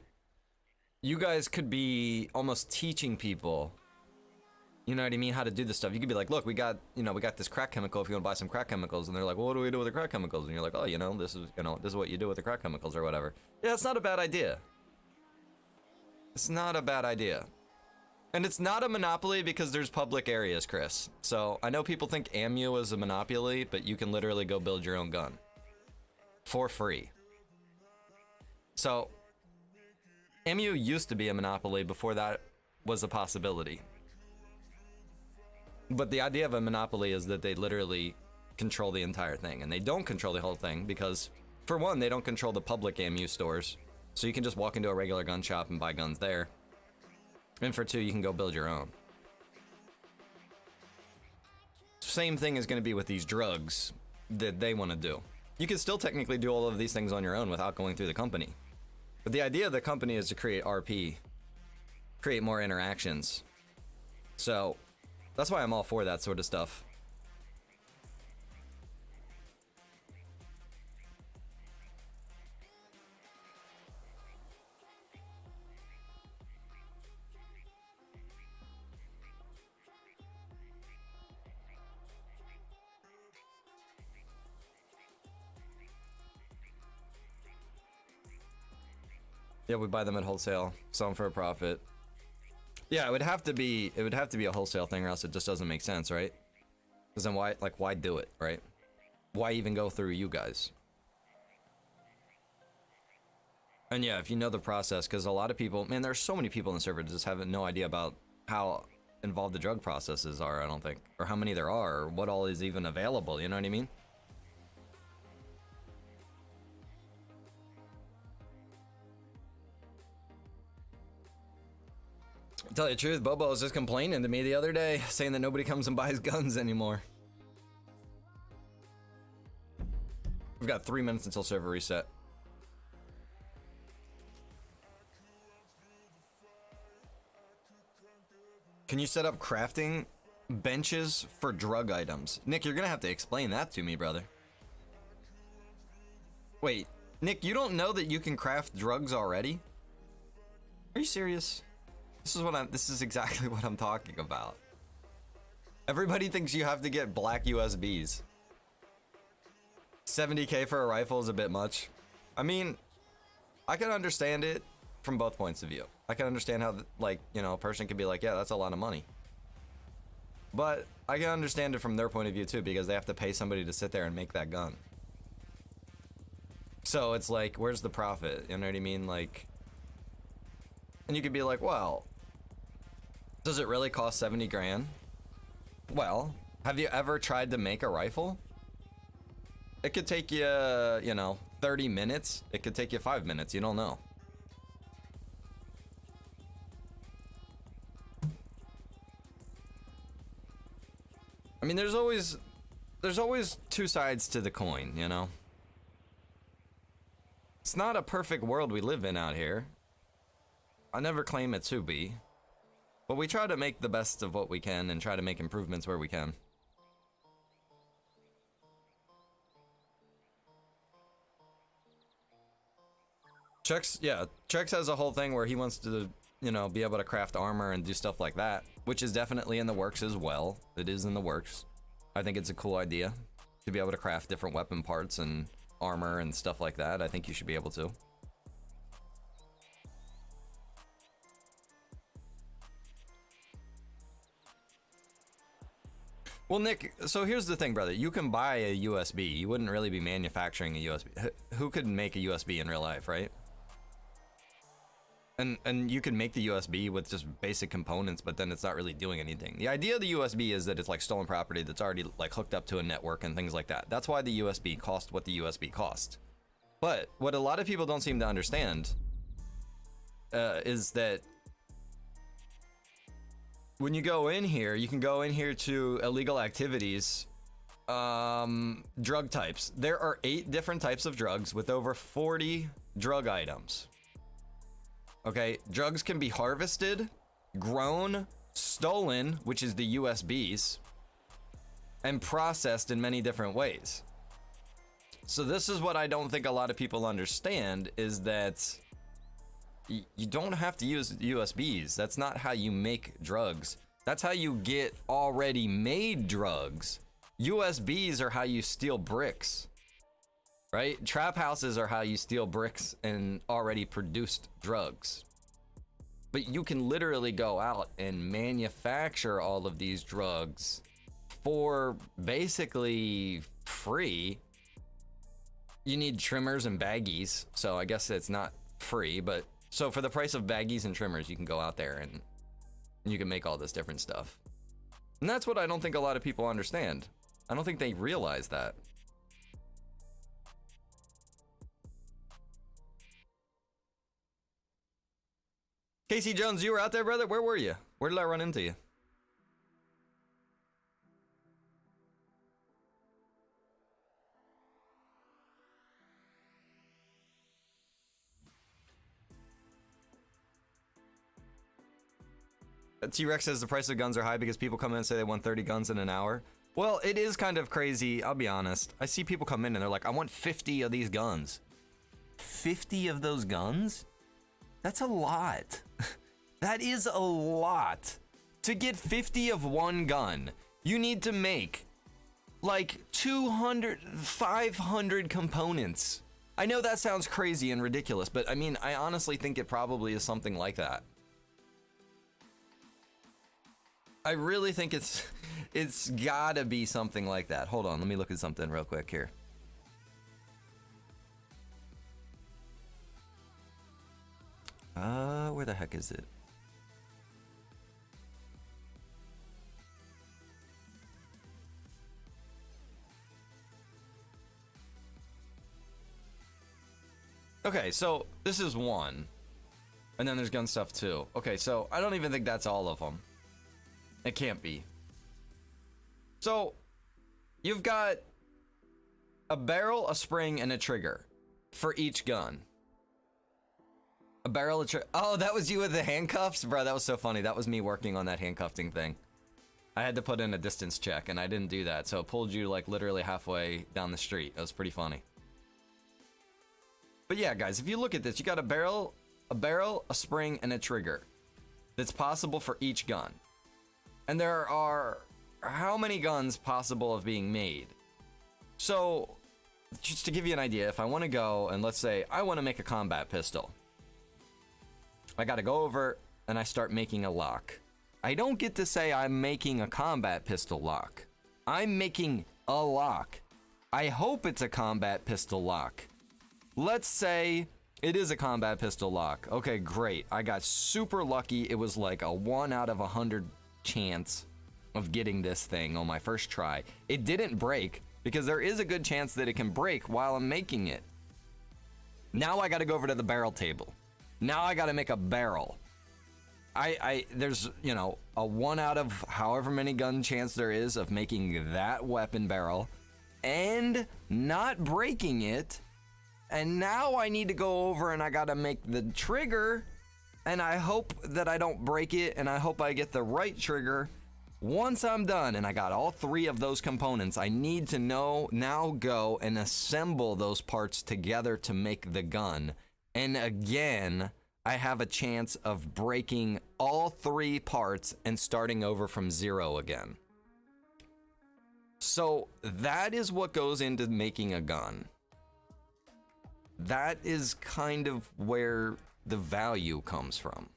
you guys could be almost teaching people, you know what I mean, how to do this stuff. You could be like, look, we got this crack chemical if you want to buy some crack chemicals. And they're like, well, what do we do with the crack chemicals? And you're like, oh, this is what you do with the crack chemicals or whatever. Yeah, it's not a bad idea. It's not a bad idea. And it's not a monopoly because there's public areas, Chris. So I know people think AMU is a monopoly, but you can literally go build your own gun for free. So MU used to be a monopoly before that was a possibility. But the idea of a monopoly is that they literally control the entire thing, and they don't control the whole thing because, for one, they don't control the public MU stores, so you can just walk into a regular gun shop and buy guns there. And for two, you can go build your own. Same thing is going to be with these drugs that they want to do. You can still technically do all of these things on your own without going through the company. But the idea of the company is to create RP, create more interactions. So that's why I'm all for that sort of stuff. Yeah, we buy them at wholesale, sell them for a profit. Yeah, it would have to be a wholesale thing, or else it just doesn't make sense, right? Because then why do it, right? Why even go through you guys? And yeah, if you know the process, because a lot of people, man, there's so many people in the server that just have no idea about how involved the drug processes are, I don't think, or how many there are, or what all is even available, you know what I mean? Tell you the truth, Bobo was just complaining to me the other day, saying that nobody comes and buys guns anymore. We've got 3 minutes until server reset. Can you set up crafting benches for drug items? Nick, you're gonna have to explain that to me, brother. Wait, Nick, you don't know that you can craft drugs already? Are you serious? This is exactly what I'm talking about. Everybody thinks you have to get black USBs. 70K for a rifle is a bit much. I mean, I can understand it from both points of view. I can understand how, like, you know, a person could be like, yeah, that's a lot of money. But I can understand it from their point of view too, because they have to pay somebody to sit there and make that gun. So it's like, where's the profit? You know what I mean? Like, and you could be like, well, does it really cost 70 grand? Well, have you ever tried to make a rifle? It could take you, you know, 30 minutes. It could take you 5 minutes. You don't know. I mean, there's always two sides to the coin, you know? It's not a perfect world we live in out here. I never claim it to be. But we try to make the best of what we can and try to make improvements where we can. Chex has a whole thing where he wants to, you know, be able to craft armor and do stuff like that, which is definitely in the works as well. It is in the works. I think it's a cool idea to be able to craft different weapon parts and armor and stuff like that. I think you should be able to. Well, Nick, so here's the thing, brother. You can buy a USB. You wouldn't really be manufacturing a USB. Who could make a USB in real life, right? And you can make the USB with just basic components, but then it's not really doing anything. The idea of the USB is that it's like stolen property that's already like hooked up to a network and things like that. That's why the USB cost what the USB cost. But what a lot of people don't seem to understand is that when you go in here, you can go in here to illegal activities, drug types. There are 8 different types of drugs with over 40 drug items. Okay, drugs can be harvested, grown, stolen, which is the USBs, and processed in many different ways. So this is what I don't think a lot of people understand, is that you don't have to use USBs. That's not how you make drugs. That's how you get already made drugs. USBs are how you steal bricks, right? Trap houses are how you steal bricks and already produced drugs. But you can literally go out and manufacture all of these drugs for basically free. You need trimmers and baggies, so I guess it's not free, but So for the price of baggies and trimmers, you can go out there and you can make all this different stuff. And that's what I don't think a lot of people understand. I don't think they realize that. Casey Jones, you were out there, brother? Where were you? Where did I run into you? T-Rex says the price of guns are high because people come in and say they want 30 guns in an hour. Well, it is kind of crazy, I'll be honest. I see people come in and they're like, I want 50 of these guns. 50 of those guns? That's a lot. That is a lot. To get 50 of one gun, you need to make like 200, 500 components. I know that sounds crazy and ridiculous, but I mean, I honestly think it probably is something like that. I really think it's gotta be something like that. Hold on, let me look at something real quick here. Where the heck is it? Okay, so this is one. And then there's gun stuff too. Okay, so I don't even think that's all of them. It can't be. So, you've got a barrel, a spring, and a trigger for each gun. A barrel, a trigger. Oh, that was you with the handcuffs? Bro, that was so funny. That was me working on that handcuffing thing. I had to put in a distance check, and I didn't do that, so it pulled you like literally halfway down the street. That was pretty funny. But yeah, guys, if you look at this, you got a barrel, a spring, and a trigger. That's possible for each gun. And there are how many guns possible of being made? So, just to give you an idea, if I want to go and let's say I want to make a combat pistol, I got to go over and I start making a lock. I don't get to say I'm making a combat pistol lock. I'm making a lock. I hope it's a combat pistol lock. Let's say it is a combat pistol lock. Okay, great. I got super lucky. It was like a 1 out of 100 chance of getting this thing on my first try. It didn't break because there is a good chance that it can break while I'm making it. Now I got to go over to the barrel table. Now I got to make a barrel. There's, you know, a 1 out of however many gun chance there is of making that weapon barrel and not breaking it. And now I need to go over and I got to make the trigger. And I hope that I don't break it, and I hope I get the right trigger. Once I'm done and I got all 3 of those components, I need to now go and assemble those parts together to make the gun. And again, I have a chance of breaking all 3 parts and starting over from 0 again. So that is what goes into making a gun. That is kind of where the value comes from.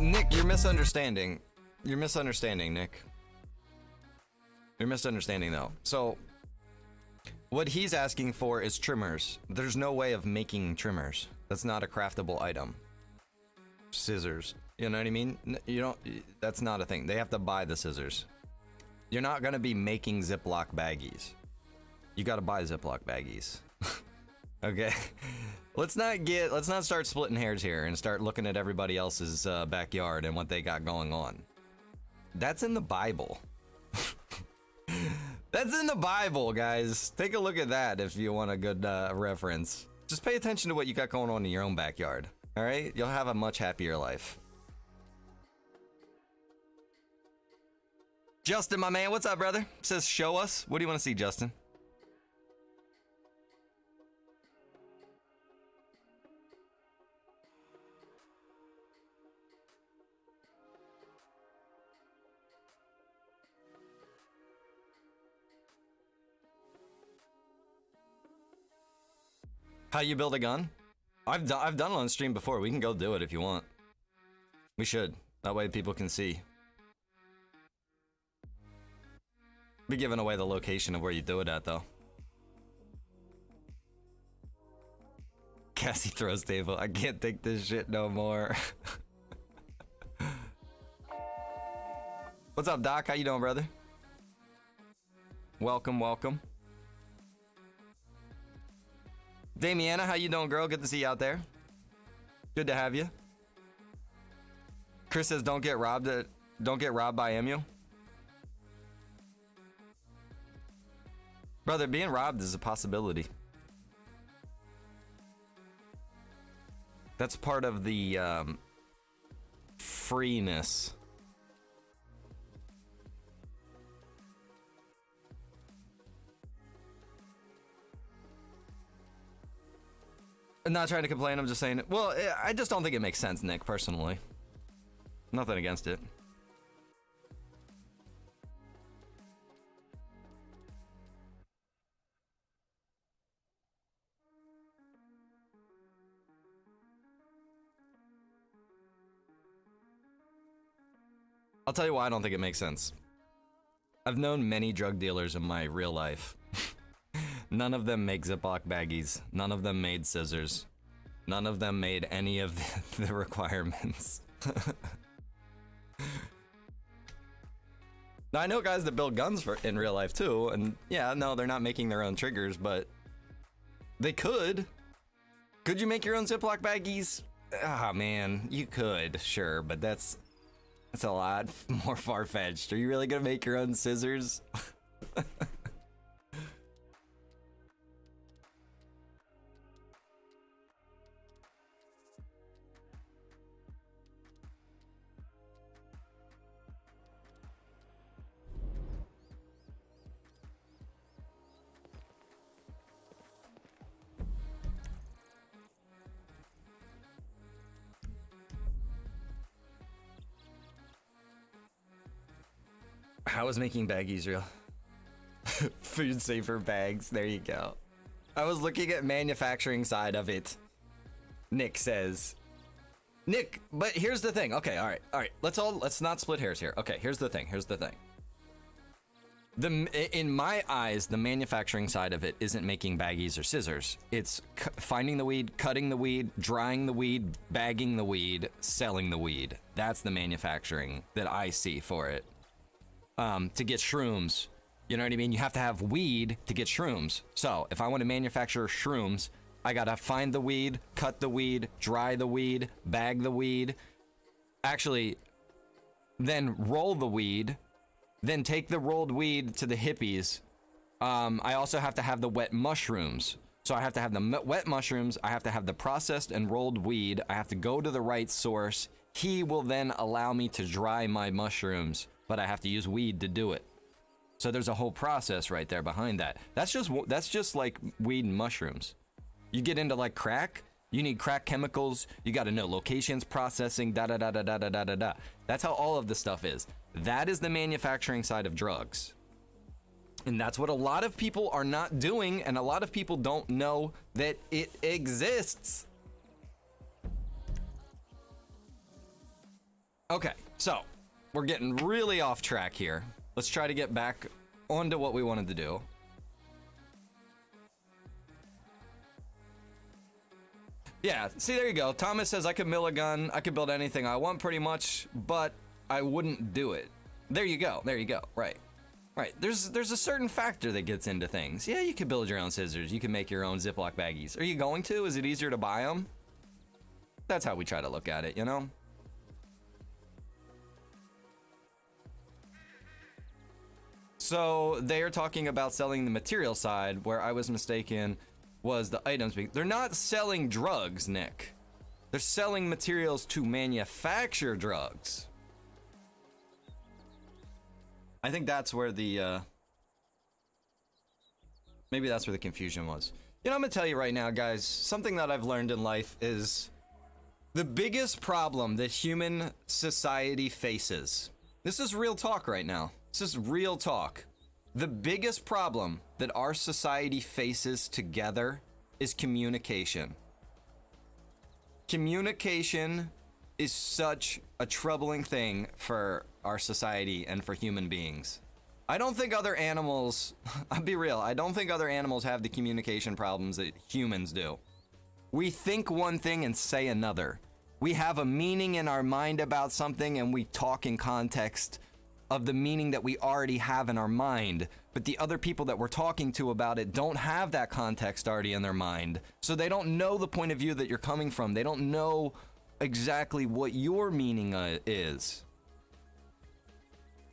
Nick, you're misunderstanding. You're misunderstanding, Nick. You're misunderstanding, though. So, what he's asking for is trimmers. There's no way of making trimmers. That's not a craftable item. Scissors. You know what I mean? You don't. That's not a thing. They have to buy the scissors. You're not gonna be making Ziploc baggies. You gotta buy Ziploc baggies. Okay. Let's not start splitting hairs here and start looking at everybody else's backyard and what they got going on. That's in the Bible. That's in the Bible, guys. Take a look at that if you want a good reference. Just pay attention to what you got going on in your own backyard. All right? You'll have a much happier life. Justin, my man, what's up, brother? Says show us. What do you want to see, Justin? How you build a gun? I've done it on stream before. We can go do it if you want. We should. That way people can see. Be giving away the location of where you do it at, though. Cassie throws table. I can't take this shit no more. What's up, Doc? How you doing, brother? Welcome, welcome. Damiana, how you doing, girl? Good to see you out there. Good to have you. Chris says, don't get robbed by Emu. Brother, being robbed is a possibility. That's part of the freeness. I'm not trying to complain, I'm just saying it. Well, I just don't think it makes sense, Nick, personally. Nothing against it. I'll tell you why I don't think it makes sense. I've known many drug dealers in my real life. None of them make Ziploc baggies. None of them made scissors. None of them made any of the requirements. Now, I know guys that build guns in real life too, and yeah, no, they're not making their own triggers, but they could. Could you make your own Ziploc baggies? Ah, man, you could, sure, but that's a lot more far-fetched. Are you really gonna make your own scissors? How is making baggies real? Food safer bags, there you go. I was looking at manufacturing side of it. Nick says. Nick, but here's the thing. Okay, all right. Let's not split hairs here. Okay, here's the thing. In my eyes, the manufacturing side of it isn't making baggies or scissors. It's finding the weed, cutting the weed, drying the weed, bagging the weed, selling the weed. That's the manufacturing that I see for it. To get shrooms, you know what I mean? You have to have weed to get shrooms. So if I want to manufacture shrooms, I gotta find the weed, cut the weed, dry the weed, bag the weed, actually then roll the weed, then take the rolled weed to the hippies. I also have to have the wet mushrooms. So I have to have the wet mushrooms, I have to have the processed and rolled weed, I have to go to the right source. He will then allow me to dry my mushrooms, but I have to use weed to do it. So there's a whole process right there behind that. That's just like weed and mushrooms. You get into like crack, you need crack chemicals, you got to know locations, processing, da da da da da da da da da. That's how all of this stuff is. That is the manufacturing side of drugs. And that's what a lot of people are not doing, and a lot of people don't know that it exists. Okay, so we're getting really off track here. Let's try to get back onto what we wanted to do. Yeah, see, there you go. Thomas says I could mill a gun, I could build anything I want pretty much, but I wouldn't do it. There you go, right. Right, there's a certain factor that gets into things. Yeah, you can build your own scissors, you can make your own Ziploc baggies. Are you going to? Is it easier to buy them? That's how we try to look at it, you know? So they are talking about selling the material side, where I was mistaken. was the items. They're not selling drugs, Nick. They're selling materials to manufacture drugs. I think that's where the, maybe that's where the confusion was. You know, I'm gonna tell you right now, guys, something that I've learned in life is the biggest problem that human society faces. This is real talk right now. This is real talk. The biggest problem that our society faces together is communication. Communication is such a troubling thing for our society and for human beings. I don't think other animals, I'll be real, I don't think other animals have the communication problems that humans do. We think one thing and say another. We have a meaning in our mind about something and we talk in context of the meaning that we already have in our mind, but the other people that we're talking to about it don't have that context already in their mind. So they don't know the point of view that you're coming from. They don't know exactly what your meaning is.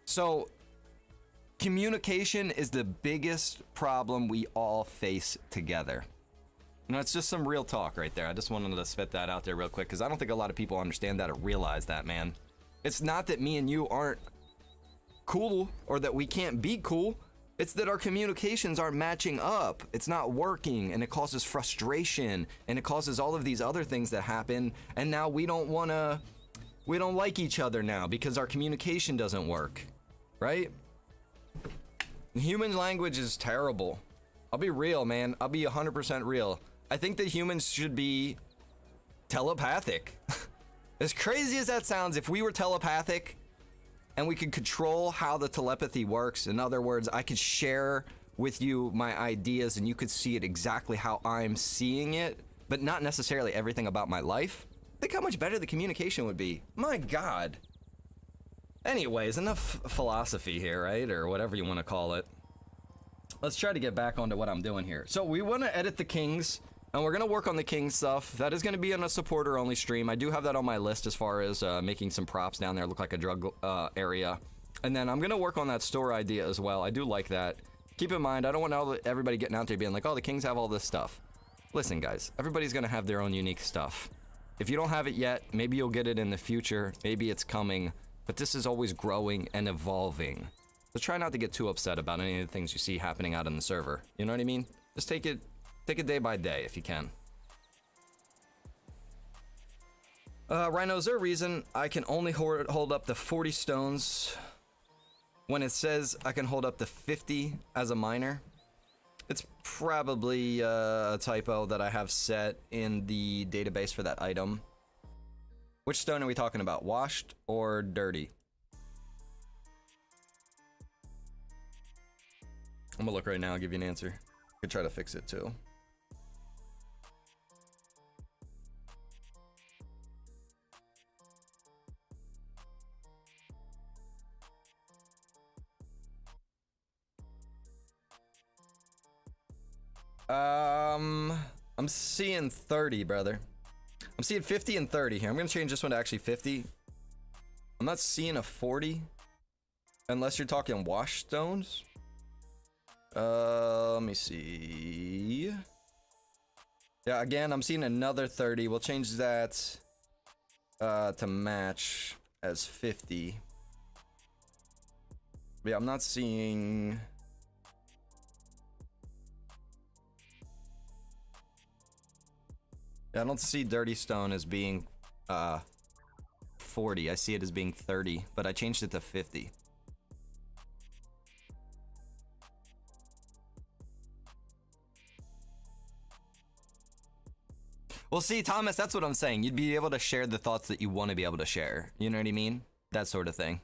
So communication is the biggest problem we all face together. You know, it's just some real talk right there. I just wanted to spit that out there real quick because I don't think a lot of people understand that or realize that, man. It's not that me and you aren't cool or that we can't be cool. It's that our communications aren't matching up. It's not working and it causes frustration and it causes all of these other things that happen. And now we don't like each other now because our communication doesn't work, right? Human language is terrible. I'll be real, man. I'll be 100% real. I think that humans should be telepathic. As crazy as that sounds, if we were telepathic and we could control how the telepathy works, in other words, I could share with you my ideas and you could see it exactly how I'm seeing it, but not necessarily everything about my life. Think how much better the communication would be. My God. Anyways, enough philosophy here, right? Or whatever you want to call it. Let's try to get back onto what I'm doing here. So we want to edit the Kings, and we're going to work on the King stuff. That is going to be in a supporter-only stream. I do have that on my list as far as making some props down there look like a drug area. And then I'm going to work on that store idea as well. I do like that. Keep in mind, I don't want everybody getting out there being like, oh, the Kings have all this stuff. Listen, guys, everybody's going to have their own unique stuff. If you don't have it yet, maybe you'll get it in the future. Maybe it's coming. But this is always growing and evolving. So try not to get too upset about any of the things you see happening out in the server. You know what I mean? Just take it day by day if you can. Rhino, is there a reason I can only hold up to 40 stones when it says I can hold up to 50 as a miner? It's probably a typo that I have set in the database for that item. Which stone are we talking about? Washed or dirty? I'm gonna look right now, I'll give you an answer. I could try to fix it too. I'm seeing 30, brother. I'm seeing 50 and 30 here. I'm gonna change this one to actually 50. I'm not seeing a 40. Unless you're talking wash stones. Let me see. Yeah, again, I'm seeing another 30. We'll change that to match as 50. But yeah, I'm not seeing... Yeah, I don't see dirty stone as being 40. I see it as being 30, but I changed it to 50. Well, see, Thomas, that's what I'm saying. You'd be able to share the thoughts that you want to be able to share. You know what I mean? That sort of thing.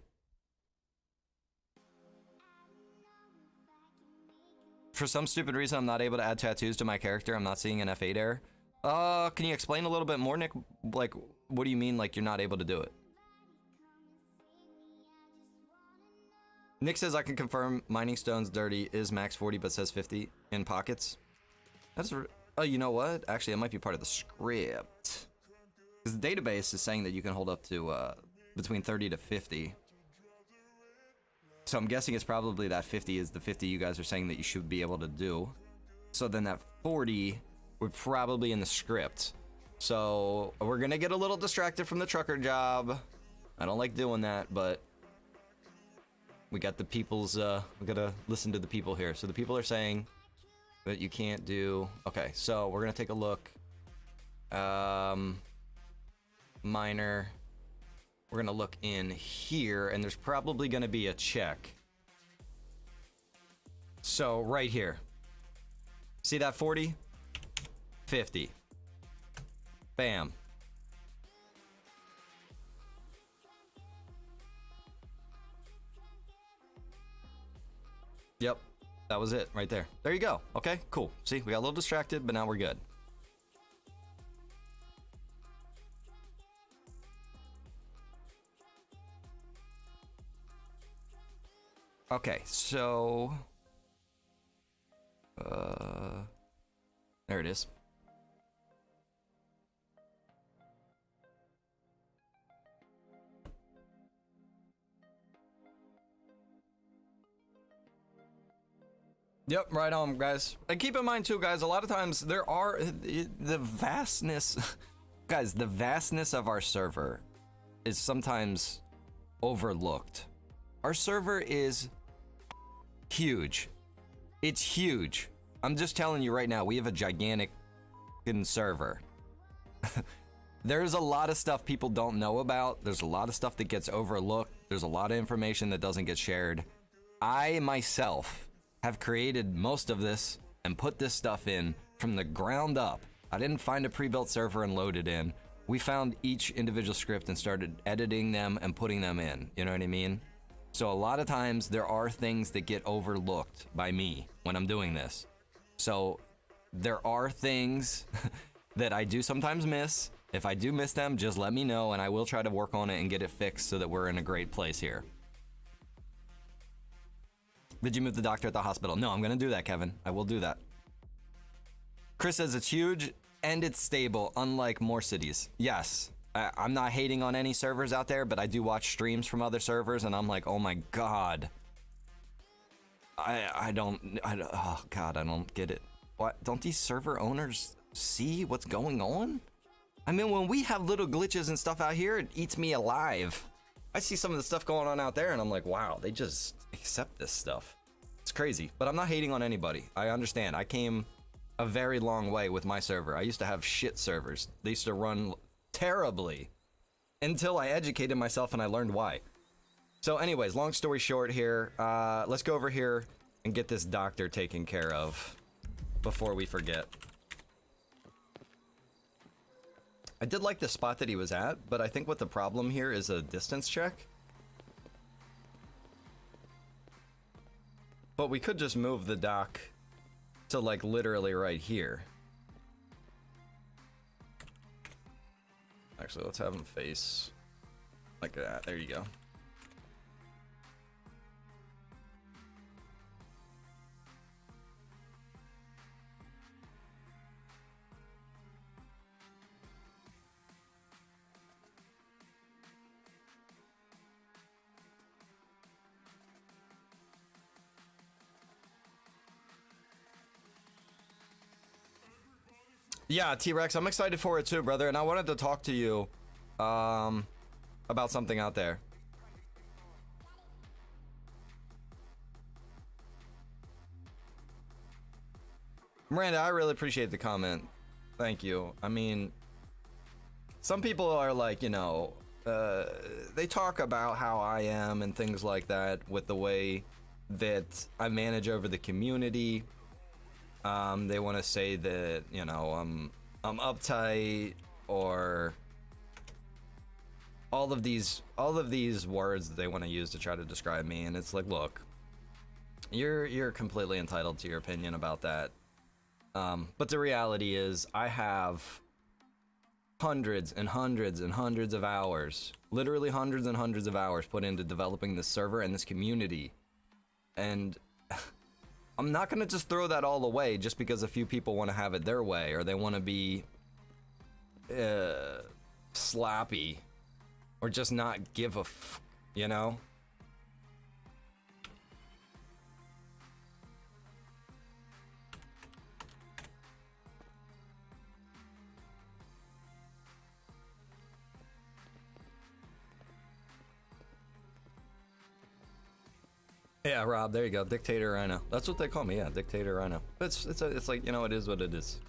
For some stupid reason, I'm not able to add tattoos to my character. I'm not seeing an F8 error. Can you explain a little bit more, Nick? Like, what do you mean, like, you're not able to do it? Nick says, I can confirm mining stones dirty is max 40, but says 50 in pockets. That's... Oh, you know what? Actually, it might be part of the script. Because the database is saying that you can hold up to between 30 to 50. So I'm guessing it's probably that 50 is the 50 you guys are saying that you should be able to do. So then that 40 We're probably in the script. So we're gonna get a little distracted from the trucker job. I don't like doing that, but we got the people's, we gotta listen to the people here. So the people are saying that you can't do, okay, so we're gonna take a look. Minor, we're gonna look in here, and there's probably gonna be a check. So right here, see that 40? 50. Bam. Yep, that was it right there. There you go. Okay, cool. See, we got a little distracted, but now we're good. Okay, so there it is. Yep, right on, guys. And keep in mind too, guys, a lot of times there are the vastness, guys, the vastness of our server is sometimes overlooked. Our server is huge. It's huge. I'm just telling you right now, we have a gigantic server. There's a lot of stuff people don't know about. There's a lot of stuff that gets overlooked. There's a lot of information that doesn't get shared. I myself have created most of this and put this stuff in from the ground up. I didn't find a pre-built server and load it in. We found each individual script and started editing them and putting them in. You know what I mean? So a lot of times there are things that get overlooked by me when I'm doing this. So there are things that I do sometimes miss. If I do miss them, just let me know and I will try to work on it and get it fixed so that we're in a great place here. Did you move the doctor at the hospital? No, I'm gonna do that, Kevin. I will do that. Chris says it's huge and it's stable, unlike more cities. Yes, I'm not hating on any servers out there, but I do watch streams from other servers and I'm like, oh my God. Oh God, I don't get it. What, don't these server owners see what's going on? I mean, when we have little glitches and stuff out here, it eats me alive. I see some of the stuff going on out there and I'm like, wow, they just accept this stuff. It's crazy, but I'm not hating on anybody. I understand. I came a very long way with my server. I used to have shit servers. They used to run terribly until I educated myself and I learned why. So anyways, long story short here, let's go over here and get this doctor taken care of before we forget. I did like the spot that he was at, but I think what the problem here is a distance check. But we could just move the dock to like literally right here. Actually, let's have him face like that. There you go. Yeah, T-Rex, I'm excited for it too, brother, and I wanted to talk to you about something out there. Miranda, I really appreciate the comment. Thank you. I mean, some people are like, you know, they talk about how I am and things like that with the way that I manage over the community. They want to say that, you know, I'm uptight or all of these words that they want to use to try to describe me, and it's like, look, you're completely entitled to your opinion about that. But the reality is I have hundreds and hundreds and hundreds of hours, literally hundreds and hundreds of hours put into developing this server and this community. And I'm not going to just throw that all away just because a few people want to have it their way or they want to be sloppy or just not give a you know? Yeah, Rob, there you go. Dictator Rhino. That's what they call me, yeah, Dictator Rhino. But it's like, you know, it is what it is.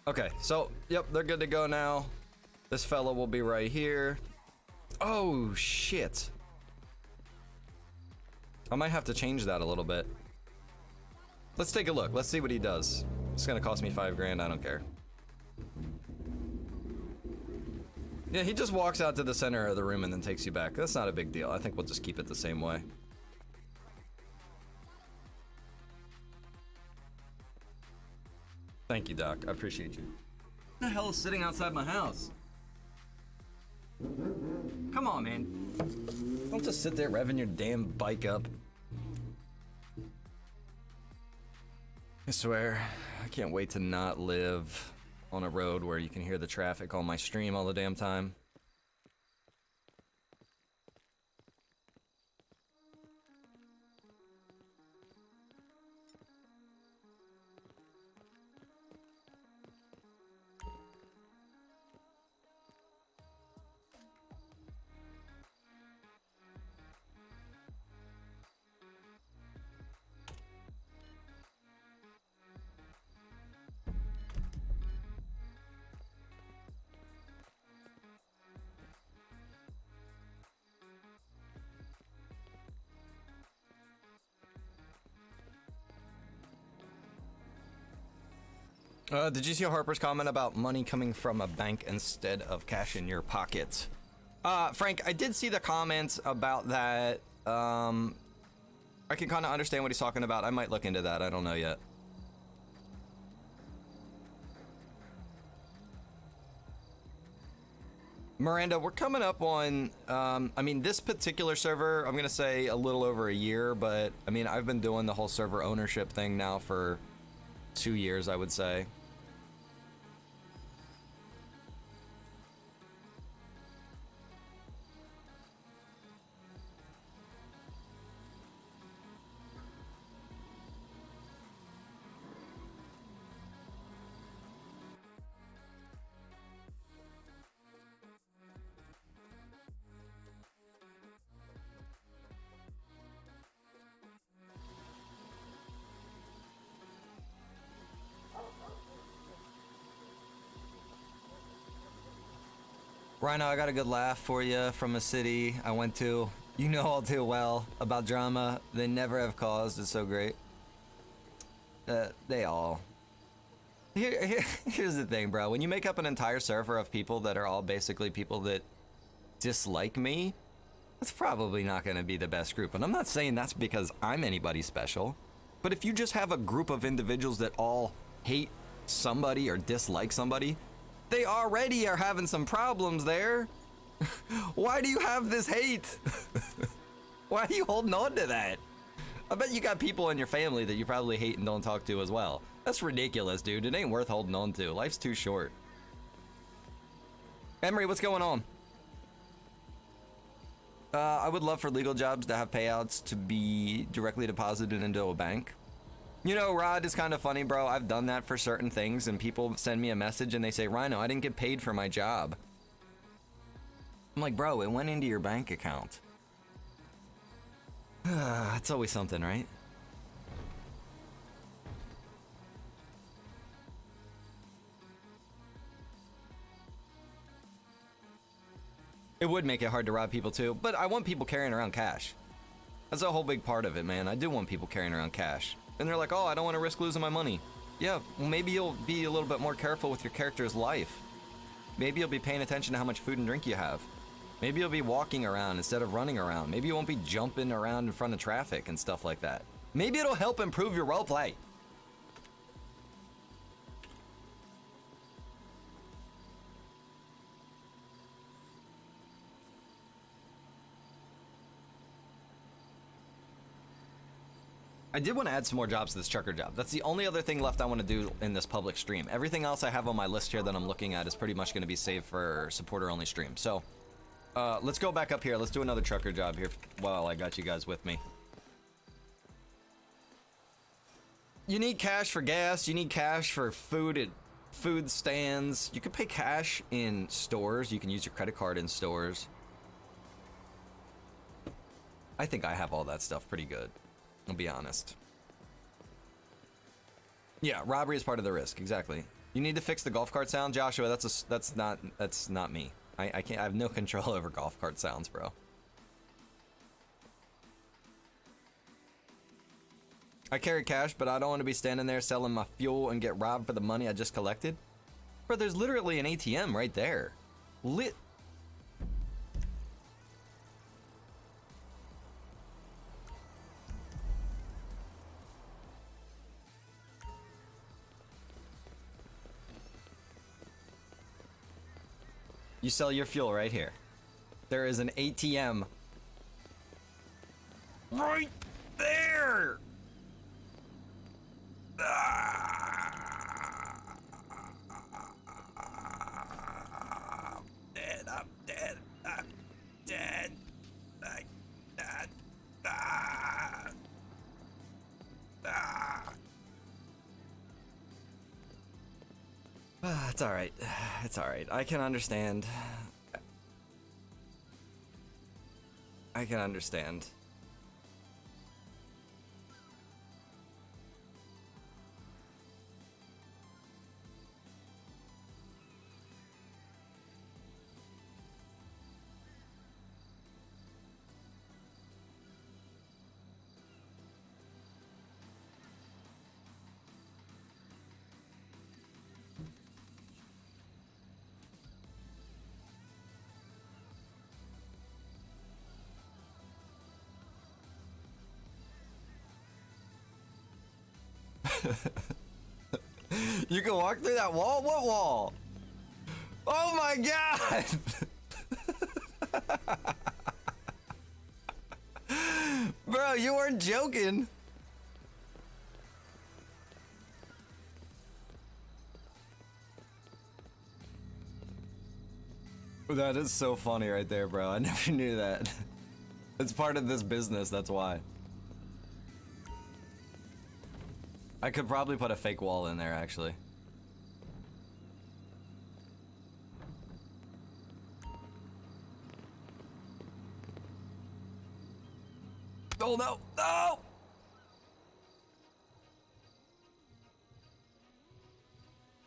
Okay, so, yep, they're good to go now. This fella will be right here. Oh, shit. I might have to change that a little bit. Let's take a look. Let's see what he does. It's gonna cost me 5 grand, I don't care. Yeah, he just walks out to the center of the room and then takes you back. That's not a big deal. I think we'll just keep it the same way. Thank you, Doc. I appreciate you. What the hell is sitting outside my house? Come on, man. Don't just sit there revving your damn bike up. I swear, I can't wait to not live on a road where you can hear the traffic on my stream all the damn time. Did you see Harper's comment about money coming from a bank instead of cash in your pocket? Frank, I did see the comments about that. I can kind of understand what he's talking about. I might look into that. I don't know yet. Miranda, we're coming up on, I mean, this particular server, I'm going to say a little over a year, but I mean, I've been doing the whole server ownership thing now for 2 years, I would say. Rhino, I got a good laugh for you from a city I went to. You know all too well about drama they never have caused. It's so great. They all. Here's the thing, bro. When you make up an entire server of people that are all basically people that dislike me, that's probably not going to be the best group. And I'm not saying that's because I'm anybody special. But if you just have a group of individuals that all hate somebody or dislike somebody, they already are having some problems there. Why do you have this hate? Why are you holding on to that? I bet you got people in your family that you probably hate and don't talk to as well. That's ridiculous, dude. It ain't worth holding on to. Life's too short. Emery, what's going on? I would love for legal jobs to have payouts to be directly deposited into a bank. You know, Rod, is kind of funny, bro. I've done that for certain things, and people send me a message and they say, Rhino, I didn't get paid for my job. I'm like, bro, it went into your bank account. It's always something, right? It would make it hard to rob people too, but I want people carrying around cash. That's a whole big part of it, man. I do want people carrying around cash. And they're like, oh, I don't want to risk losing my money. Yeah, well, maybe you'll be a little bit more careful with your character's life. Maybe you'll be paying attention to how much food and drink you have. Maybe you'll be walking around instead of running around. Maybe you won't be jumping around in front of traffic and stuff like that. Maybe it'll help improve your roleplay. I did want to add some more jobs to this trucker job. That's the only other thing left I want to do in this public stream. Everything else I have on my list here that I'm looking at is pretty much going to be saved for supporter-only stream. So, let's go back up here. Let's do another trucker job here while I got you guys with me. You need cash for gas. You need cash for food at food stands. You can pay cash in stores. You can use your credit card in stores. I think I have all that stuff pretty good. I'll be honest. Yeah, robbery is part of the risk. Exactly. You need to fix the golf cart sound, Joshua. That's not me. I can't. I have no control over golf cart sounds, bro. I carry cash, but I don't want to be standing there selling my fuel and get robbed for the money I just collected. Bro, there's literally an ATM right there. You sell your fuel right here. There is an ATM right there. I'm dead. I'm dead. It's all right. It's all right. I can understand. I can understand. You can walk through that wall? What wall? Oh my god! Bro, you weren't joking. That is so funny right there, bro. I never knew that. It's part of this business, that's why. I could probably put a fake wall in there, actually. Oh no! No!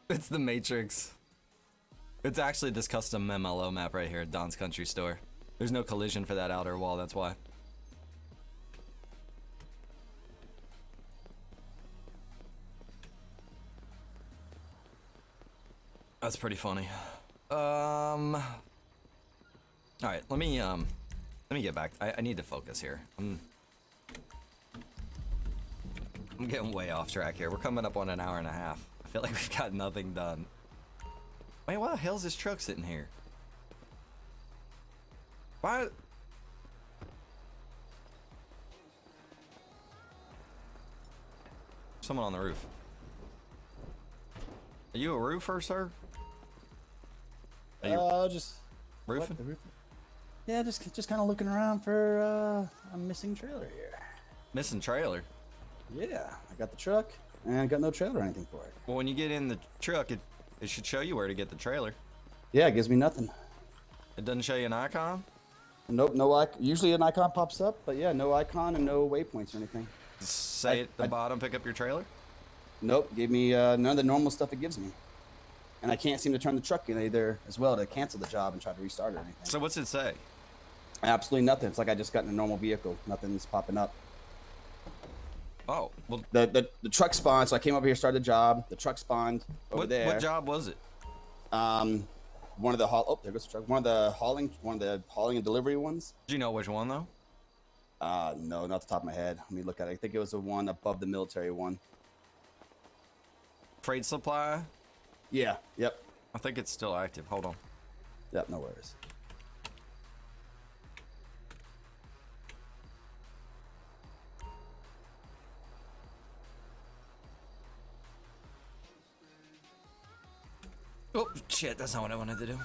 It's the Matrix. It's actually this custom MLO map right here at Don's Country Store. There's no collision for that outer wall, that's why. That's pretty funny. All right, let me get back. I need to focus here. I'm getting way off track here. We're coming up on an hour and a half. I feel like we've got nothing done. Wait, why the hell's this truck sitting here? Why? Someone on the roof. Are you a roofer, sir? Just Roofing? what, yeah, just kind of looking around for a missing trailer here. Missing trailer? Yeah, I got the truck and I got no trailer or anything for it. Well, when you get in the truck, it should show you where to get the trailer. Yeah, it gives me nothing. It doesn't show you an icon? Nope, no icon. Usually an icon pops up, but yeah, no icon and no waypoints or anything. Say at the bottom, pick up your trailer? Nope, gave me none of the normal stuff it gives me. And I can't seem to turn the truck in either as well to cancel the job and try to restart it or anything. So what's it say? Absolutely nothing. It's like I just got in a normal vehicle. Nothing's popping up. Oh, well, The truck spawned, so I came over here, started the job. The truck spawned over there. What job was it? One of the there goes the truck. One of the hauling and delivery ones. Do you know which one though? No, not off the top of my head. Let me look at it. I think it was the one above the military one. Freight supply? Yeah. Yep. I think it's still active. Hold on. Yep. No worries. Oh, shit. That's not what I wanted to do.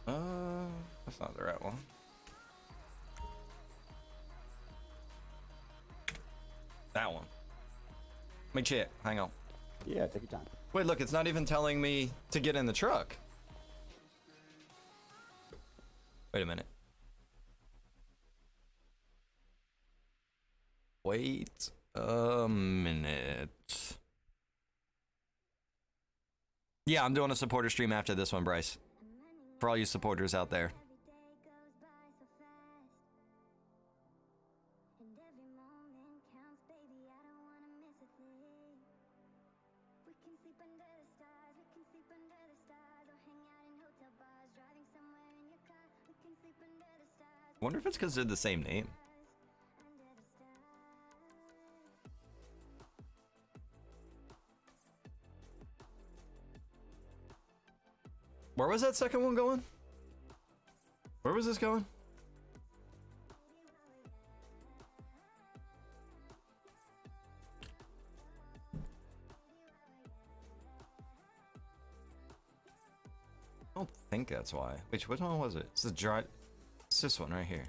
That's not the right one. That one. Let me check. Hang on. Yeah, take your time. Wait, look, it's not even telling me to get in the truck. Wait a minute. Wait a minute. Yeah, I'm doing a supporter stream after this one, Bryce. For all you supporters out there. I wonder if it's because they're the same name. Where was that second one going? Where was this going? I don't think that's why. Wait, which one was it? It's the dry. It's this one right here.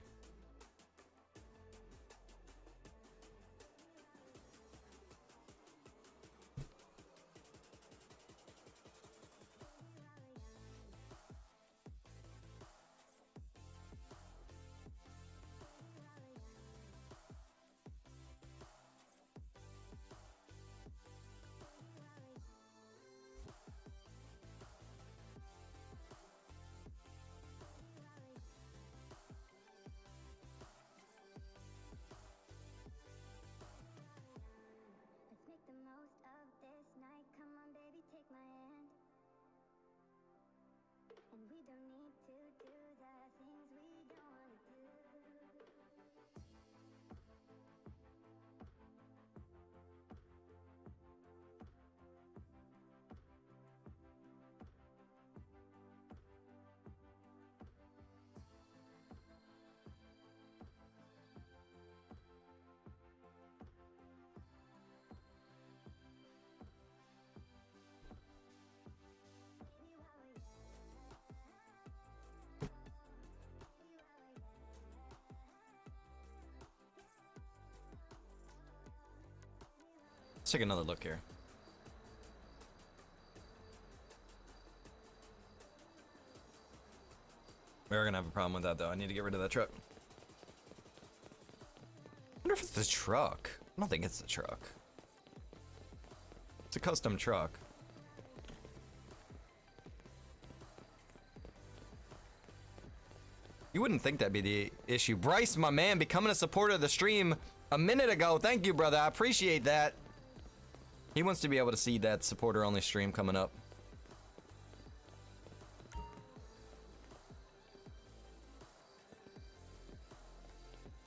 Let's take another look here. We are gonna have a problem with that though. I need to get rid of that truck. I wonder if it's the truck. I don't think it's the truck. It's a custom truck. You wouldn't think that'd be the issue. Bryce, my man, becoming a supporter of the stream a minute ago. Thank you, brother. I appreciate that. He wants to be able to see that supporter-only stream coming up.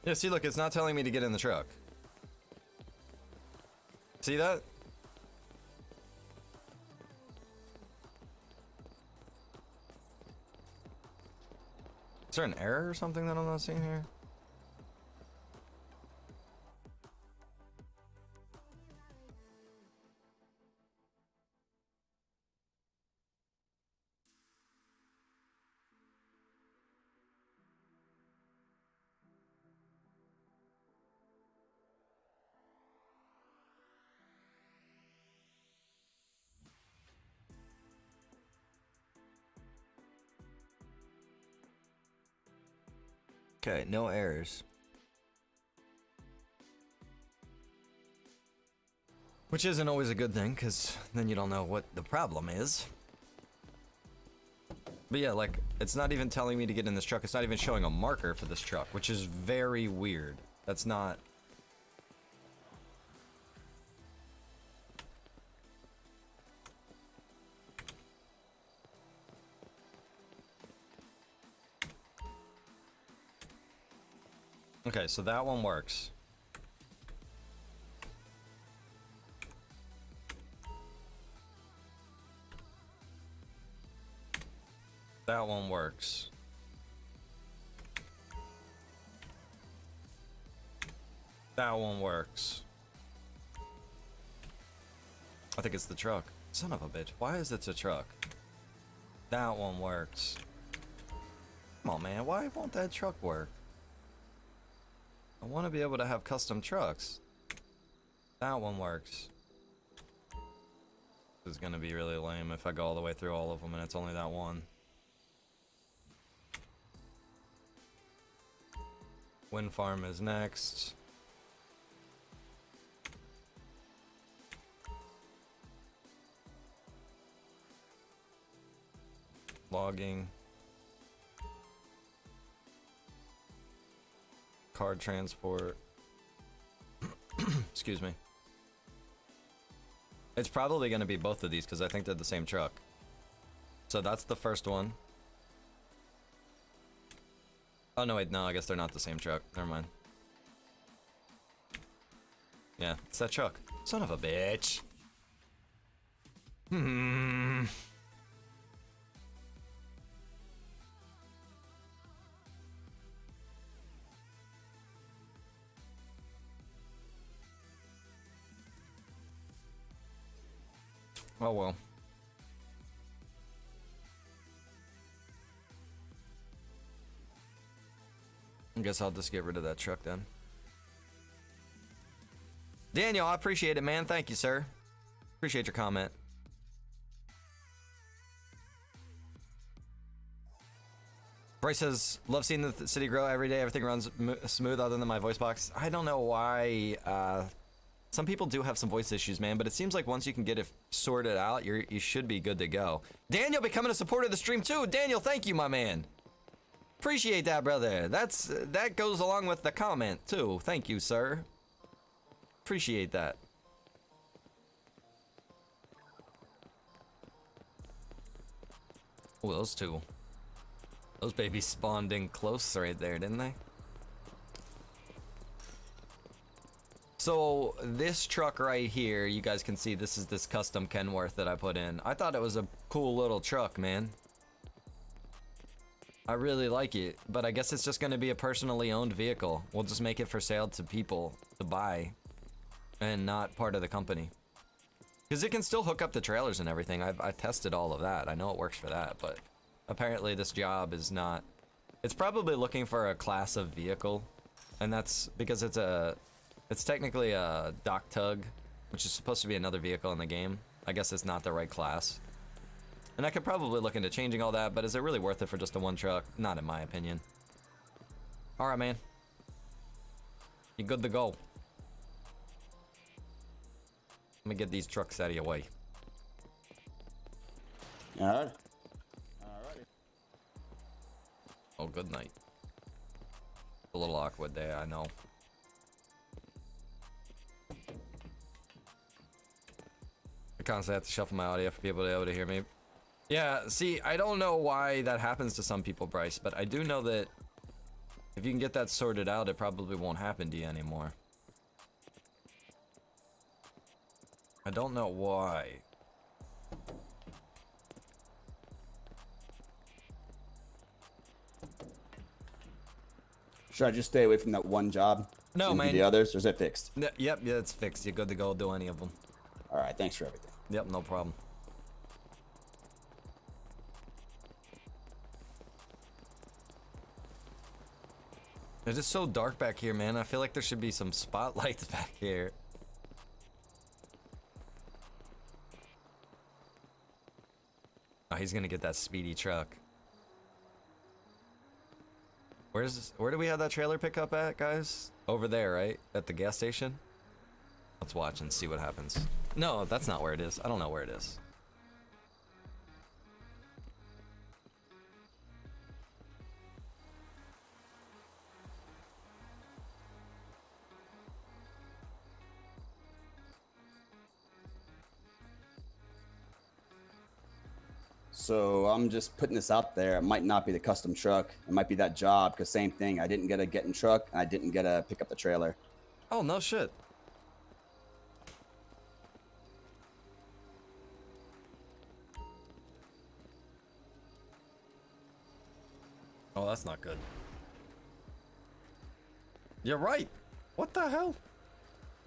Yeah, see, look, it's not telling me to get in the truck. See that? Is there an error or something that I'm not seeing here? Okay, no errors. Which isn't always a good thing, because then you don't know what the problem is. But yeah, like, it's not even telling me to get in this truck. It's not even showing a marker for this truck, which is very weird. That's not... Okay, so that one works. That one works. That one works. I think it's the truck. Son of a bitch. Why is it a truck? That one works. Come on, man. Why won't that truck work? I want to be able to have custom trucks. That one works. This is gonna be really lame if I go all the way through all of them and it's only that one. Wind farm is next. Logging. Card transport. Excuse me. It's probably going to be both of these because I think they're the same truck. So that's the first one. Oh, no, wait, no, I guess they're not the same truck. Never mind. Yeah, it's that truck. Son of a bitch. Hmm. Oh well. I guess I'll just get rid of that truck then. Daniel, I appreciate it, man. Thank you, sir. Appreciate your comment. Bryce says, love seeing the city grow every day. Everything runs smooth other than my voice box. I don't know why. Some people do have some voice issues, man, but it seems like once you can get it sorted out, you should be good to go. Daniel becoming a supporter of the stream too. Daniel, thank you, my man. Appreciate that, brother. That goes along with the comment too. Thank you, sir. Appreciate that. Oh, those two. Those babies spawned in close right there, didn't they? So this truck right here, you guys can see this is this custom Kenworth that I put in. I thought it was a cool little truck, man. I really like it, but I guess it's just gonna be a personally owned vehicle. We'll just make it for sale to people to buy and not part of the company. Because it can still hook up the trailers and everything. I've tested all of that. I know it works for that, but apparently this job is not. It's probably looking for a class of vehicle, and that's because it's technically a dock tug, which is supposed to be another vehicle in the game. I guess it's not the right class. And I could probably look into changing all that, but is it really worth it for just the one truck? Not in my opinion. Alright, man. You good to go. Let me get these trucks out of your way. Alright. Oh, good night. A little awkward there, I know. I constantly have to shuffle my audio for people to be able to hear me. Yeah, see, I don't know why that happens to some people, Bryce, but I do know that if you can get that sorted out, it probably won't happen to you anymore. I don't know why. Should I just stay away from that one job? No, and do man. the others, or is it fixed? Yep, yeah, it's fixed. You're good to go do any of them. All right, thanks for everything. Yep, no problem. It is so dark back here, man. I feel like there should be some spotlights back here. Oh, he's gonna get that speedy truck. Where do we have that trailer pickup at, guys? Over there, right? At the gas station? Let's watch and see what happens. No, that's not where it is. I don't know where it is. So I'm just putting this out there. It might not be the custom truck. It might be that job, because same thing. I didn't get a getting truck, and I didn't get a pick up the trailer. Oh, no shit. Oh, that's not good. You're right. What the hell?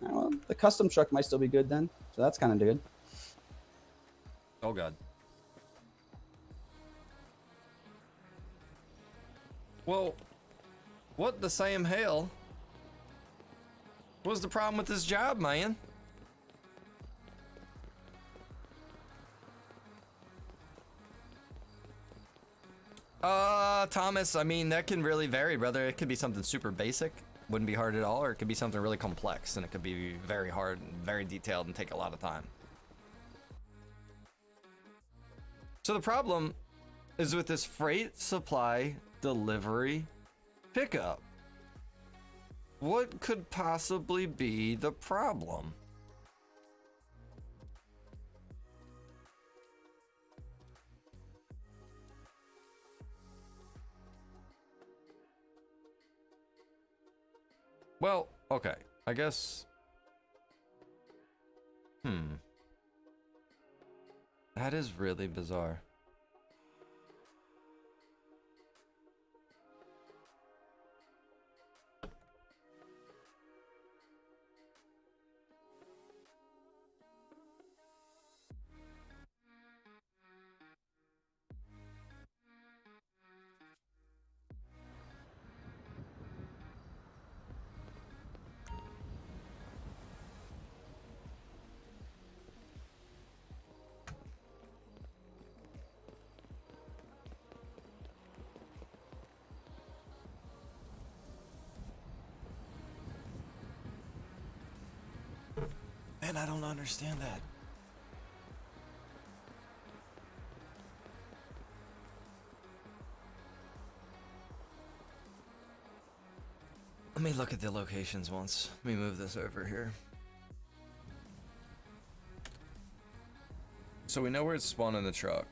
Well, the custom truck might still be good then. So that's kind of good. Oh, God. Well, what the same hell? What's the problem with this job, man? Thomas, I mean, that can really vary, brother. It could be something super basic, wouldn't be hard at all, or it could be something really complex, and it could be very hard and very detailed and take a lot of time. So the problem is with this freight supply delivery pickup. What could possibly be the problem? Well, okay, I guess. That is really bizarre. Man, I don't understand that. Let me look at the locations once. Let me move this over here. So we know where it's spawned in the truck.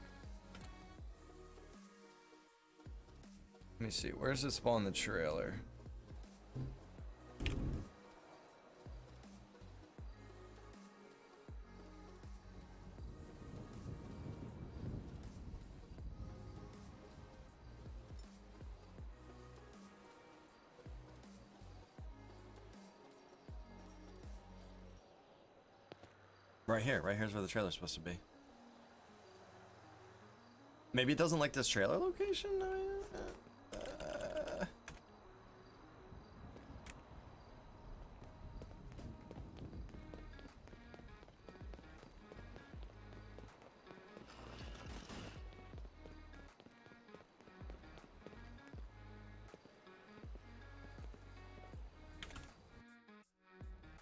Let me see. Where's it spawned in the trailer? Right here. Right here's where the trailer's supposed to be. Maybe it doesn't like this trailer location?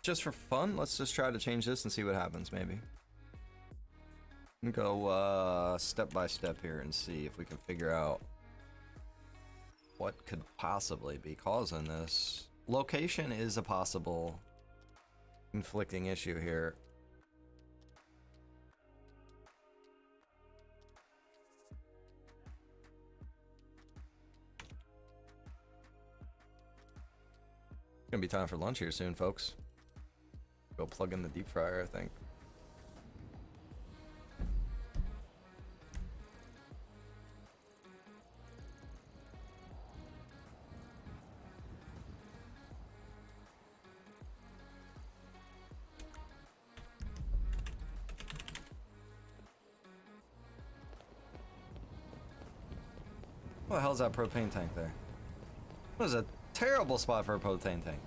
Just for fun, let's just try to change this and see what happens, maybe. Go step by step here and see if we can figure out what could possibly be causing this. Location is a possible conflicting issue here. It's gonna be time for lunch here soon, folks. Go plug in the deep fryer, I think. What the hell's that propane tank there? That was a terrible spot for a propane tank.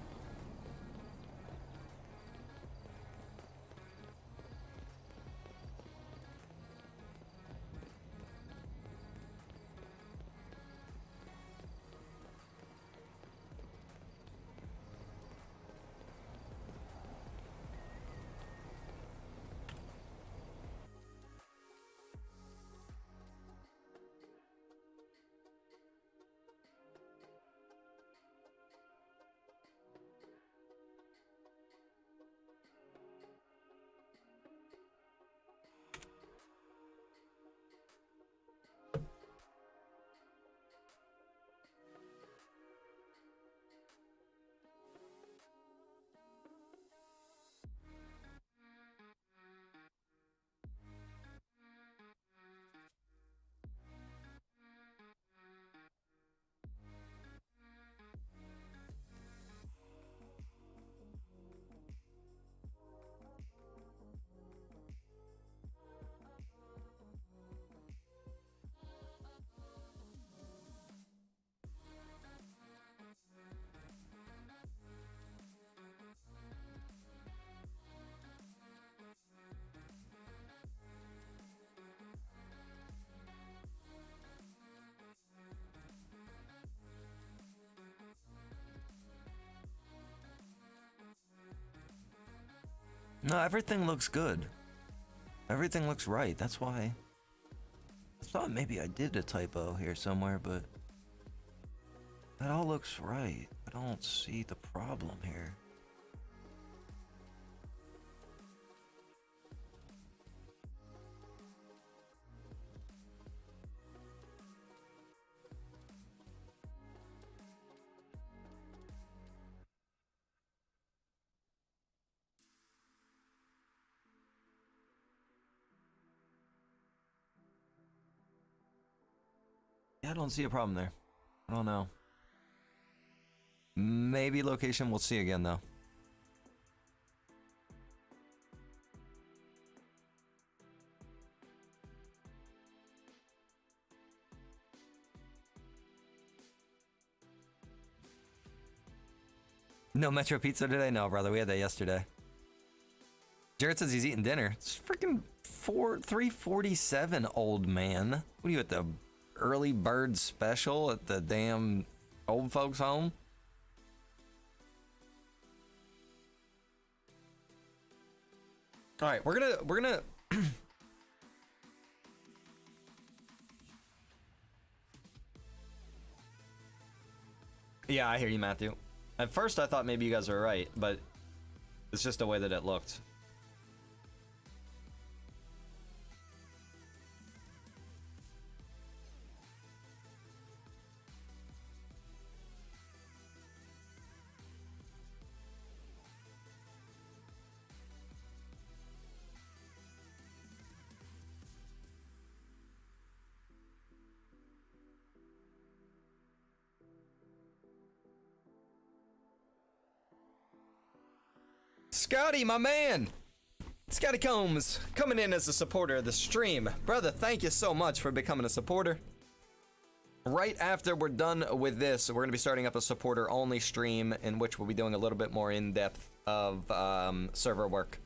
No, everything looks good. Everything looks right. That's why I thought maybe I did a typo here somewhere, but that all looks right. I don't see the problem here. Yeah, I don't see a problem there. I don't know. Maybe location we'll see again though. No Metro Pizza today? No, brother. We had that yesterday. Jared says he's eating dinner. It's freaking 3:47, old man. What are you at the early bird special at the damn old folks home? All right, we're gonna Yeah, I hear you, Matthew. At first I thought maybe you guys were right, but it's just the way that it looked. Scotty, my man! Scotty Combs, coming in as a supporter of the stream. Brother, thank you so much for becoming a supporter. Right after we're done with this, we're going to be starting up a supporter-only stream in which we'll be doing a little bit more in-depth of server work.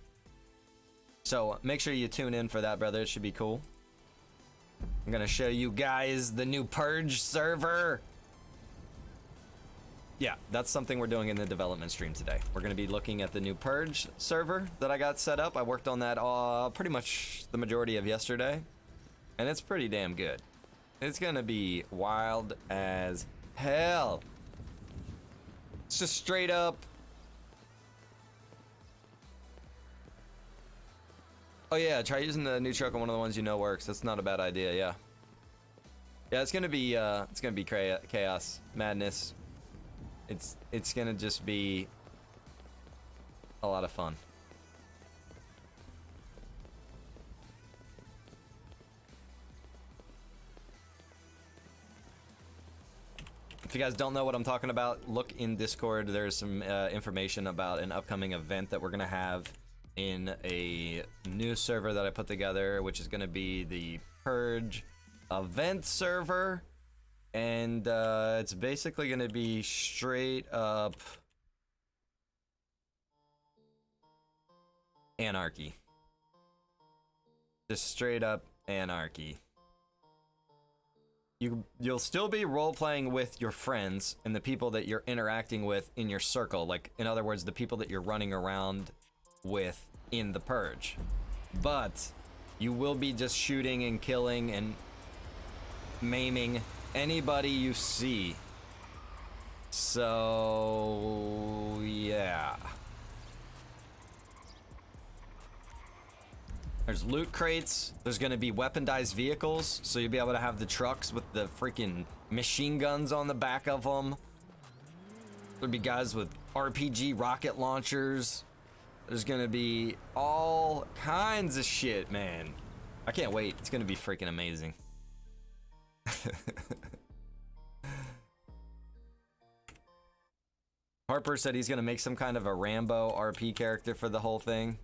So make sure you tune in for that, brother. It should be cool. I'm going to show you guys the new Purge server. Yeah, that's something we're doing in the development stream today. We're going to be looking at the new Purge server that I got set up. I worked on that pretty much the majority of yesterday, and it's pretty damn good. It's going to be wild as hell. It's just straight up. Oh yeah, try using the new truck on one of the ones you know works. That's not a bad idea, yeah. Yeah, it's going to be chaos, madness. It's gonna just be a lot of fun. If you guys don't know what I'm talking about, look in Discord. There's some information about an upcoming event that we're gonna have in a new server that I put together, which is gonna be the Purge Event server. And it's basically going to be straight up anarchy. Just straight up anarchy. You'll still be role-playing with your friends and the people that you're interacting with in your circle. Like, in other words, the people that you're running around with in the Purge. But you will be just shooting and killing and maiming anybody you see. So yeah. There's loot crates. There's gonna be weaponized vehicles, so you'll be able to have the trucks with the freaking machine guns on the back of them. There'll be guys with RPG rocket launchers. There's gonna be all kinds of shit, man. I can't wait. It's gonna be freaking amazing. Harper said he's gonna make some kind of a Rambo RP character for the whole thing.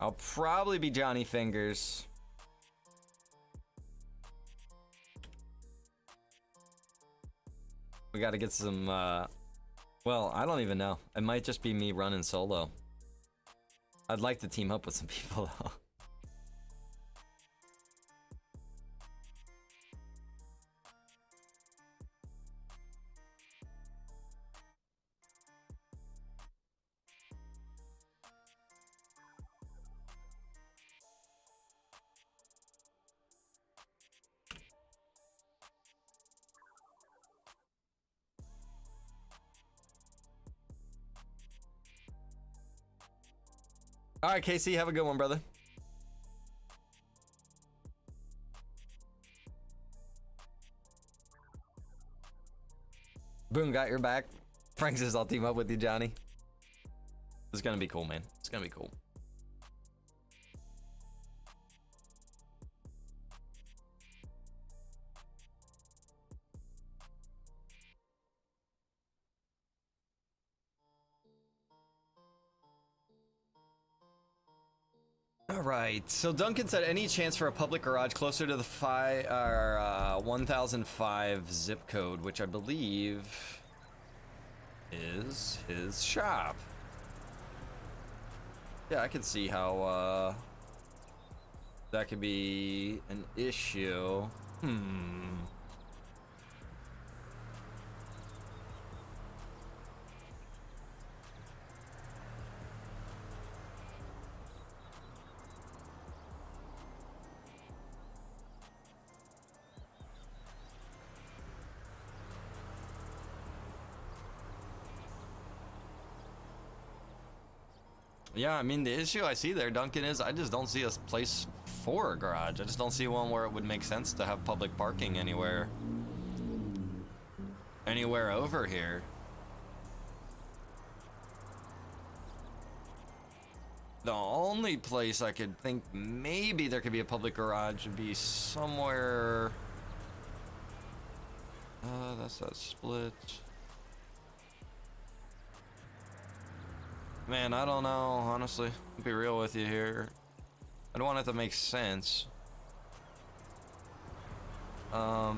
I'll probably be Johnny Fingers. We gotta get some, well, I don't even know. It might just be me running solo. I'd like to team up with some people though. All right, Casey, have a good one, brother. Boom, got your back. Frank says I'll team up with you, Johnny. It's gonna be cool, man. It's gonna be cool. All right, so Duncan said any chance for a public garage closer to the 1005 zip code, which I believe is his shop. Yeah, I can see how that could be an issue. Yeah, I mean, the issue I see there, Duncan, is I just don't see a place for a garage. I just don't see one where it would make sense to have public parking anywhere over here. The only place I could think maybe there could be a public garage would be somewhere. That's that split. Man, I don't know, honestly. I'll be real with you here. I don't want it to make sense. There's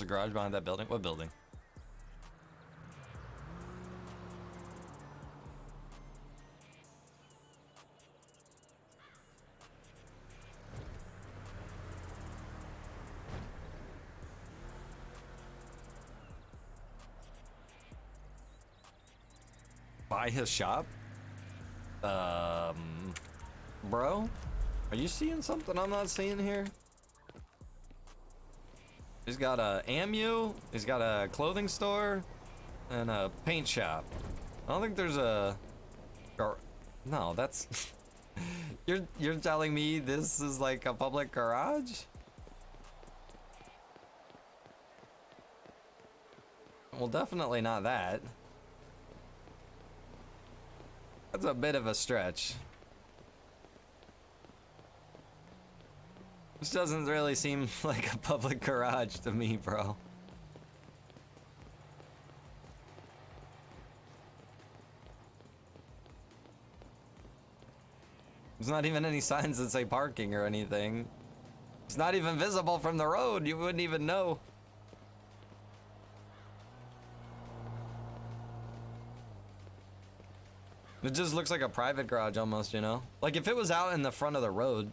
a garage behind that building? What building? By his shop? Bro? Are you seeing something I'm not seeing here? He's got a AMU, he's got a clothing store, and a paint shop. I don't think there's a... No, that's... You're telling me this is like a public garage? Well, definitely not that. That's a bit of a stretch. This doesn't really seem like a public garage to me, bro. There's not even any signs that say parking or anything. It's not even visible from the road. You wouldn't even know. It just looks like a private garage almost, you know? Like if it was out in the front of the road,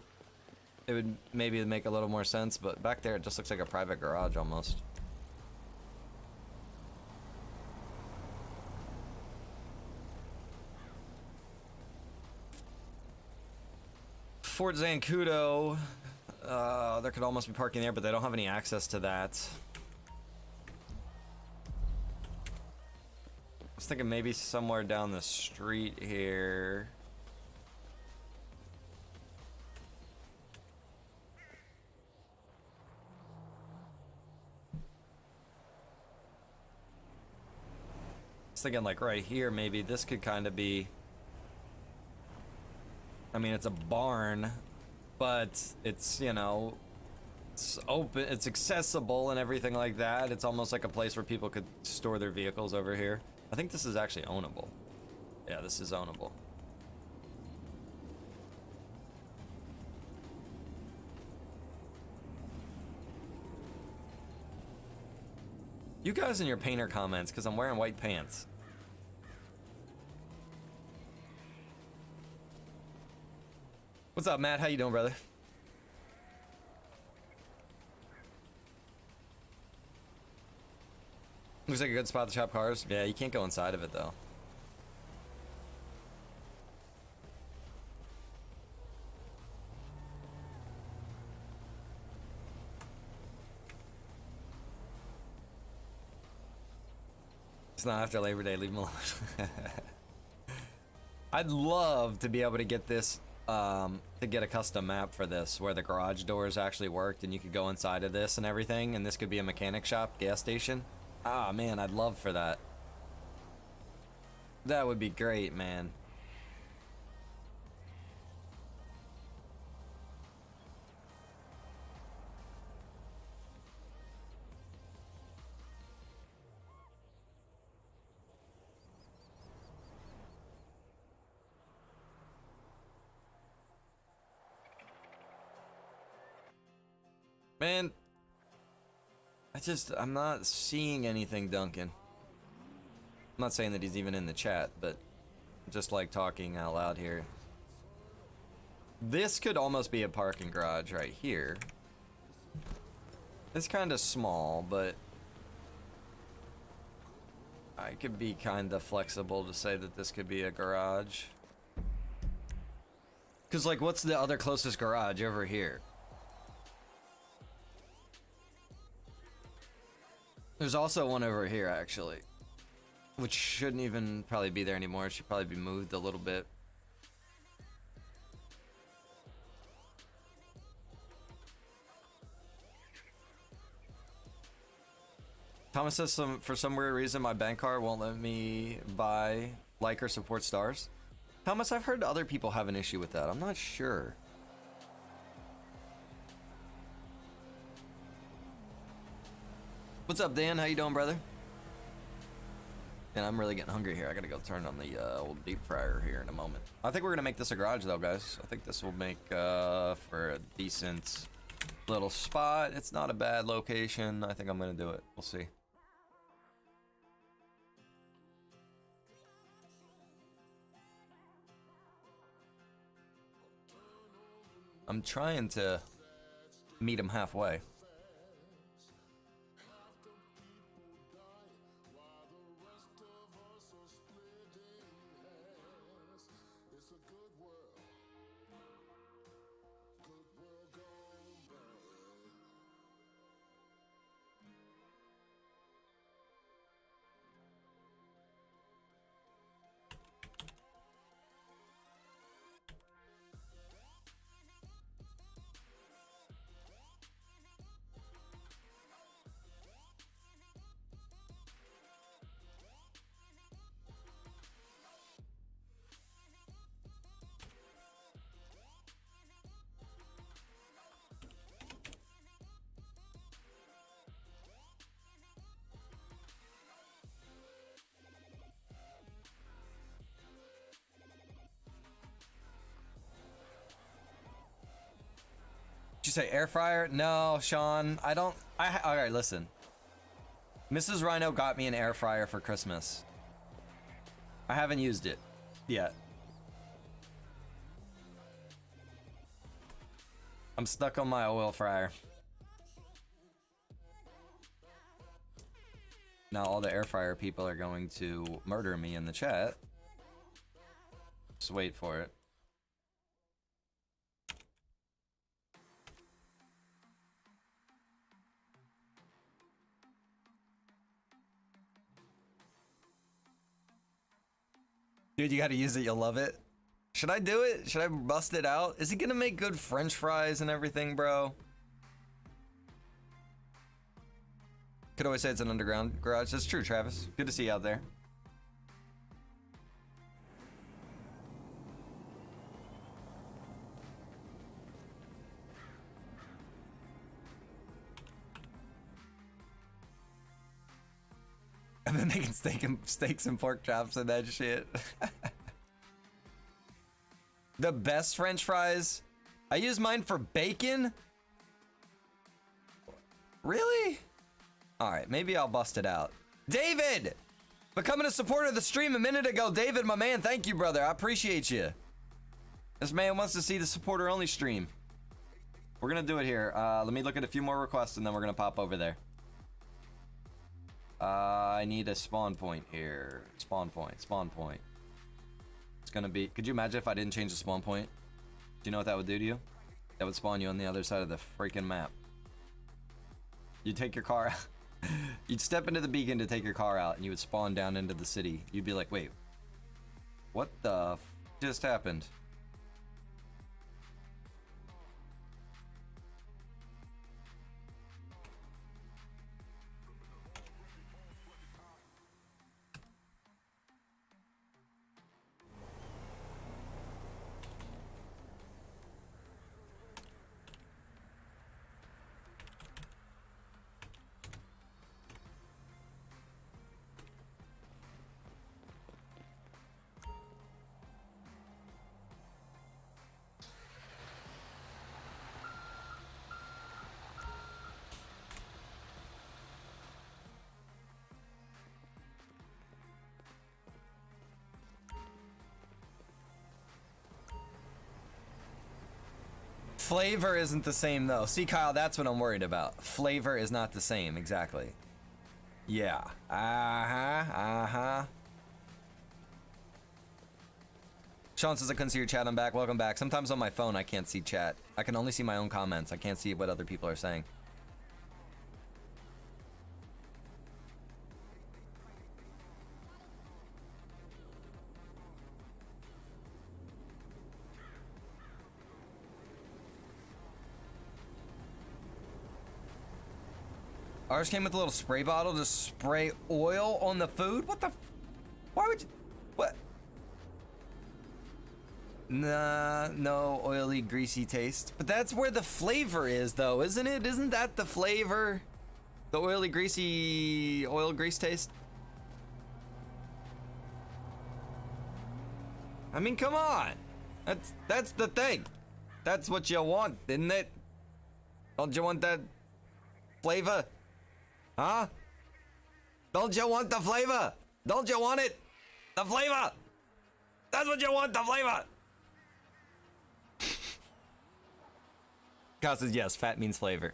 it would maybe make a little more sense, but back there it just looks like a private garage almost. Fort Zancudo, there could almost be parking there, but they don't have any access to that. I was thinking maybe somewhere down the street here. I was thinking like right here, maybe this could kind of be, I mean, it's a barn, but it's, you know, it's open, it's accessible and everything like that. It's almost like a place where people could store their vehicles over here. I think this is actually ownable. Yeah, this is ownable. You guys in your painter comments, because I'm wearing white pants. What's up, Matt? How you doing, brother? Looks like a good spot to shop cars. Yeah, you can't go inside of it, though. It's not after Labor Day, leave him alone. I'd love to be able to get this, to get a custom map for this, where the garage doors actually worked and you could go inside of this and everything, and this could be a mechanic shop, gas station. Ah, man, I'd love for that. That would be great, man. Man, I'm not seeing anything, Duncan. I'm not saying that he's even in the chat, but just like talking out loud here. This could almost be a parking garage right here. It's kind of small, but I could be kind of flexible to say that this could be a garage. Because, like, what's the other closest garage over here? There's also one over here, actually, which shouldn't even probably be there anymore. It should probably be moved a little bit. Thomas says for some weird reason my bank card won't let me buy, like, or support stars. Thomas, I've heard other people have an issue with that. I'm not sure. What's up, Dan? How you doing, brother? And I'm really getting hungry here. I gotta go turn on the old deep fryer here in a moment. I think we're gonna make this a garage, though, guys. I think this will make for a decent little spot. It's not a bad location. I think I'm gonna do it. We'll see. I'm trying to meet him halfway. Did you say air fryer? No, Sean, I don't. All right, listen. Mrs. Rhino got me an air fryer for Christmas. I haven't used it yet. I'm stuck on my oil fryer. Now all the air fryer people are going to murder me in the chat. Just wait for it. Dude, you gotta use it, you'll love it. Should I do it? Should I bust it out? Is it gonna make good French fries and everything, bro? Could always say it's an underground garage. That's true, Travis. Good to see you out there. I've been making steaks and pork chops and that shit. The best French fries? I use mine for bacon? Really? Alright, maybe I'll bust it out. David! Becoming a supporter of the stream a minute ago. David, my man, thank you, brother. I appreciate you. This man wants to see the supporter only stream. We're gonna do it here. Let me look at a few more requests and then we're gonna pop over there. I need a spawn point here. Spawn point, spawn point. It's gonna be, could you imagine if I didn't change the spawn point? Do you know what that would do to you? That would spawn you on the other side of the freaking map. You take your car out. You'd step into the beacon to take your car out, and you would spawn down into the city. You'd be like, wait, what the just happened? Flavor isn't the same though. See, Kyle, that's what I'm worried about. Flavor is not the same, exactly. Yeah. Sean says I couldn't see your chat. I'm back. Welcome back. Sometimes on my phone I can't see chat. I can only see my own comments. I can't see what other people are saying. Ours came with a little spray bottle to spray oil on the food? What the why would you, what? Nah, no oily, greasy taste. But that's where the flavor is though, isn't it? Isn't that the flavor? The oily, greasy, oil grease taste? I mean, come on. That's the thing. That's what you want, isn't it? Don't you want that flavor? Huh? Don't you want the flavor? Don't you want it? The flavor! That's what you want, the flavor! Kyle says yes, fat means flavor.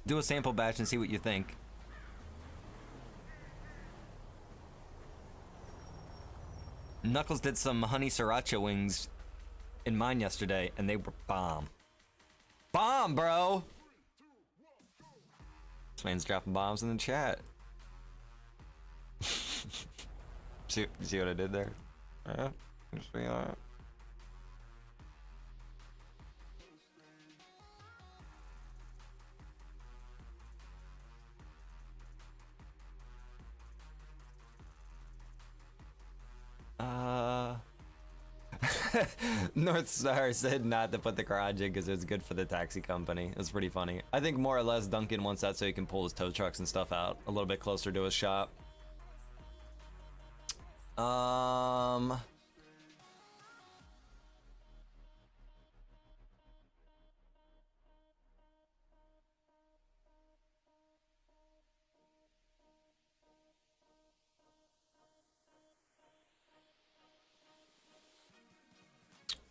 Do a sample batch and see what you think. Knuckles did some honey sriracha wings in mine yesterday, and they were bomb. Bomb, bro! This man's dropping bombs in the chat. see what I did there? Yeah, just be alright. North Star said not to put the garage in because it's good for the taxi company. It's pretty funny. I think more or less Duncan wants that so he can pull his tow trucks and stuff out a little bit closer to his shop.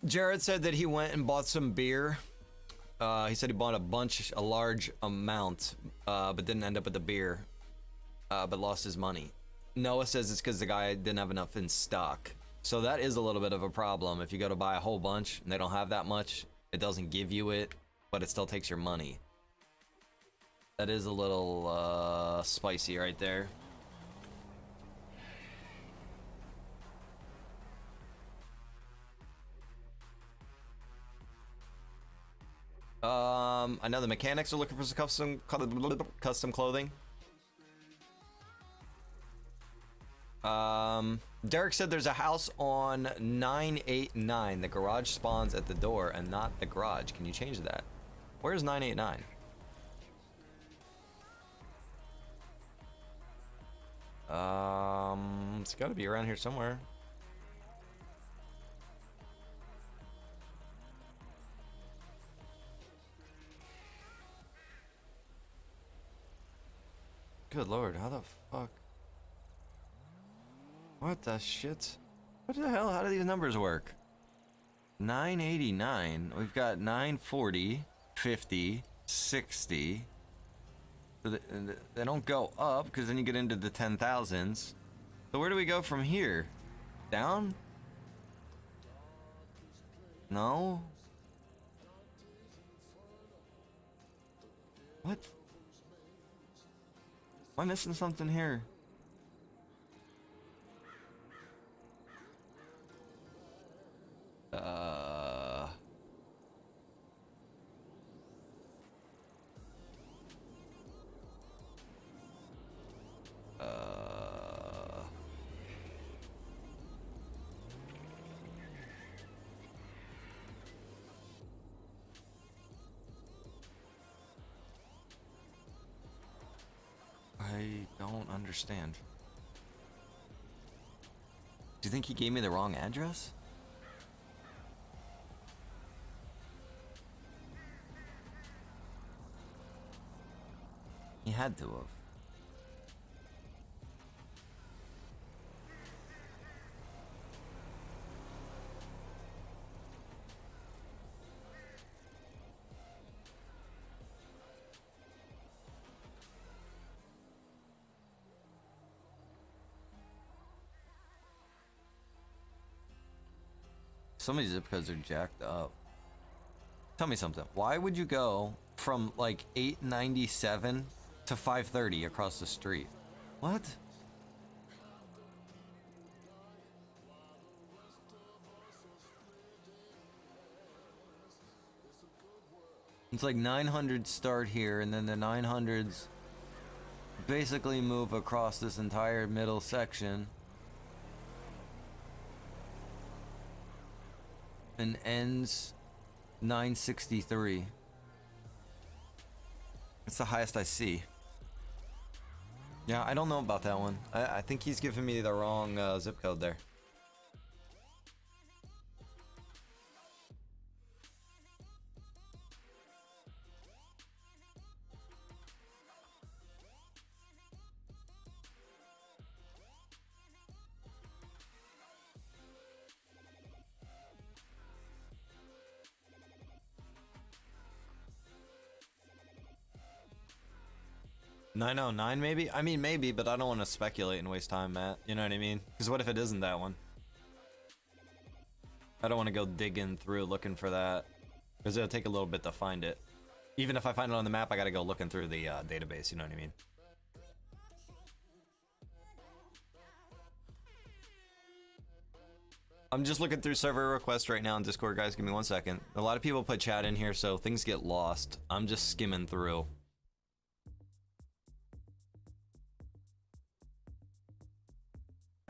Jared said that he went and bought some beer. He said he bought a large amount, but didn't end up with the beer, but lost his money. Noah says it's because the guy didn't have enough in stock. So that is a little bit of a problem. If you go to buy a whole bunch and they don't have that much, it doesn't give you it, but it still takes your money. That is a little spicy right there. I know the mechanics are looking for some custom clothing. Derek said there's a house on 989. The garage spawns at the door and not the garage. Can you change that? Where's 989? It's gotta be around here somewhere. Good lord, how the fuck? What the shit? What the hell? How do these numbers work? 989. We've got 940, 50, 60. So they don't go up because then you get into the 10,000s. So where do we go from here? Down? No? What? Am I missing something here? I don't understand. Do you think he gave me the wrong address? He had to have. Some of these zip codes are jacked up. Tell me something. Why would you go from like 897 to 530 across the street? What? It's like 900 start here, and then the 900s basically move across this entire middle section. And ends 963. It's the highest I see. Yeah, I don't know about that one. I think he's giving me the wrong zip code there. $909 maybe? I mean, maybe, but I don't want to speculate and waste time, Matt. You know what I mean? Because what if it isn't that one? I don't want to go digging through looking for that. Because it'll take a little bit to find it. Even if I find it on the map, I gotta go looking through the database, you know what I mean? I'm just looking through server requests right now in Discord, guys. Give me 1 second. A lot of people put chat in here, so things get lost. I'm just skimming through.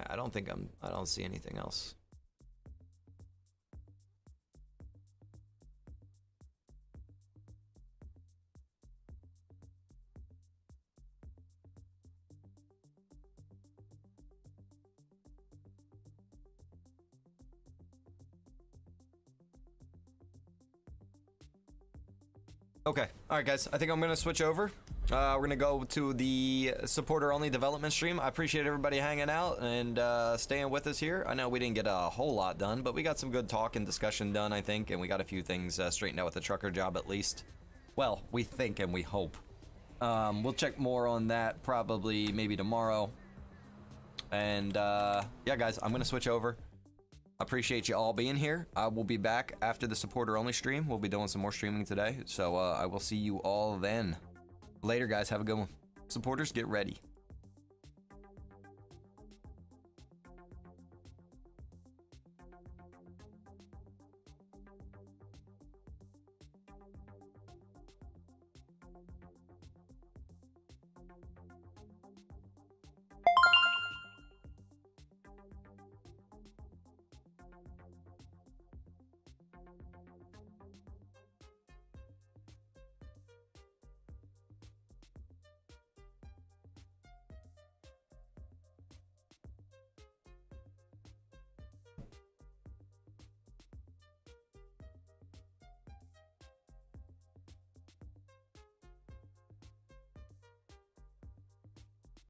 I don't see anything else. Okay, all right, guys. I think I'm gonna switch over. We're gonna go to the supporter-only development stream. I appreciate everybody hanging out and staying with us here. I know we didn't get a whole lot done, but we got some good talk and discussion done, I think, and we got a few things straightened out with the trucker job at least. Well, we think and we hope. We'll check more on that probably maybe tomorrow. And yeah, guys, I'm gonna switch over. Appreciate you all being here. I will be back after the supporter only stream. We'll be doing some more streaming today, so I will see you all then. Later, guys. Have a good one. Supporters, get ready.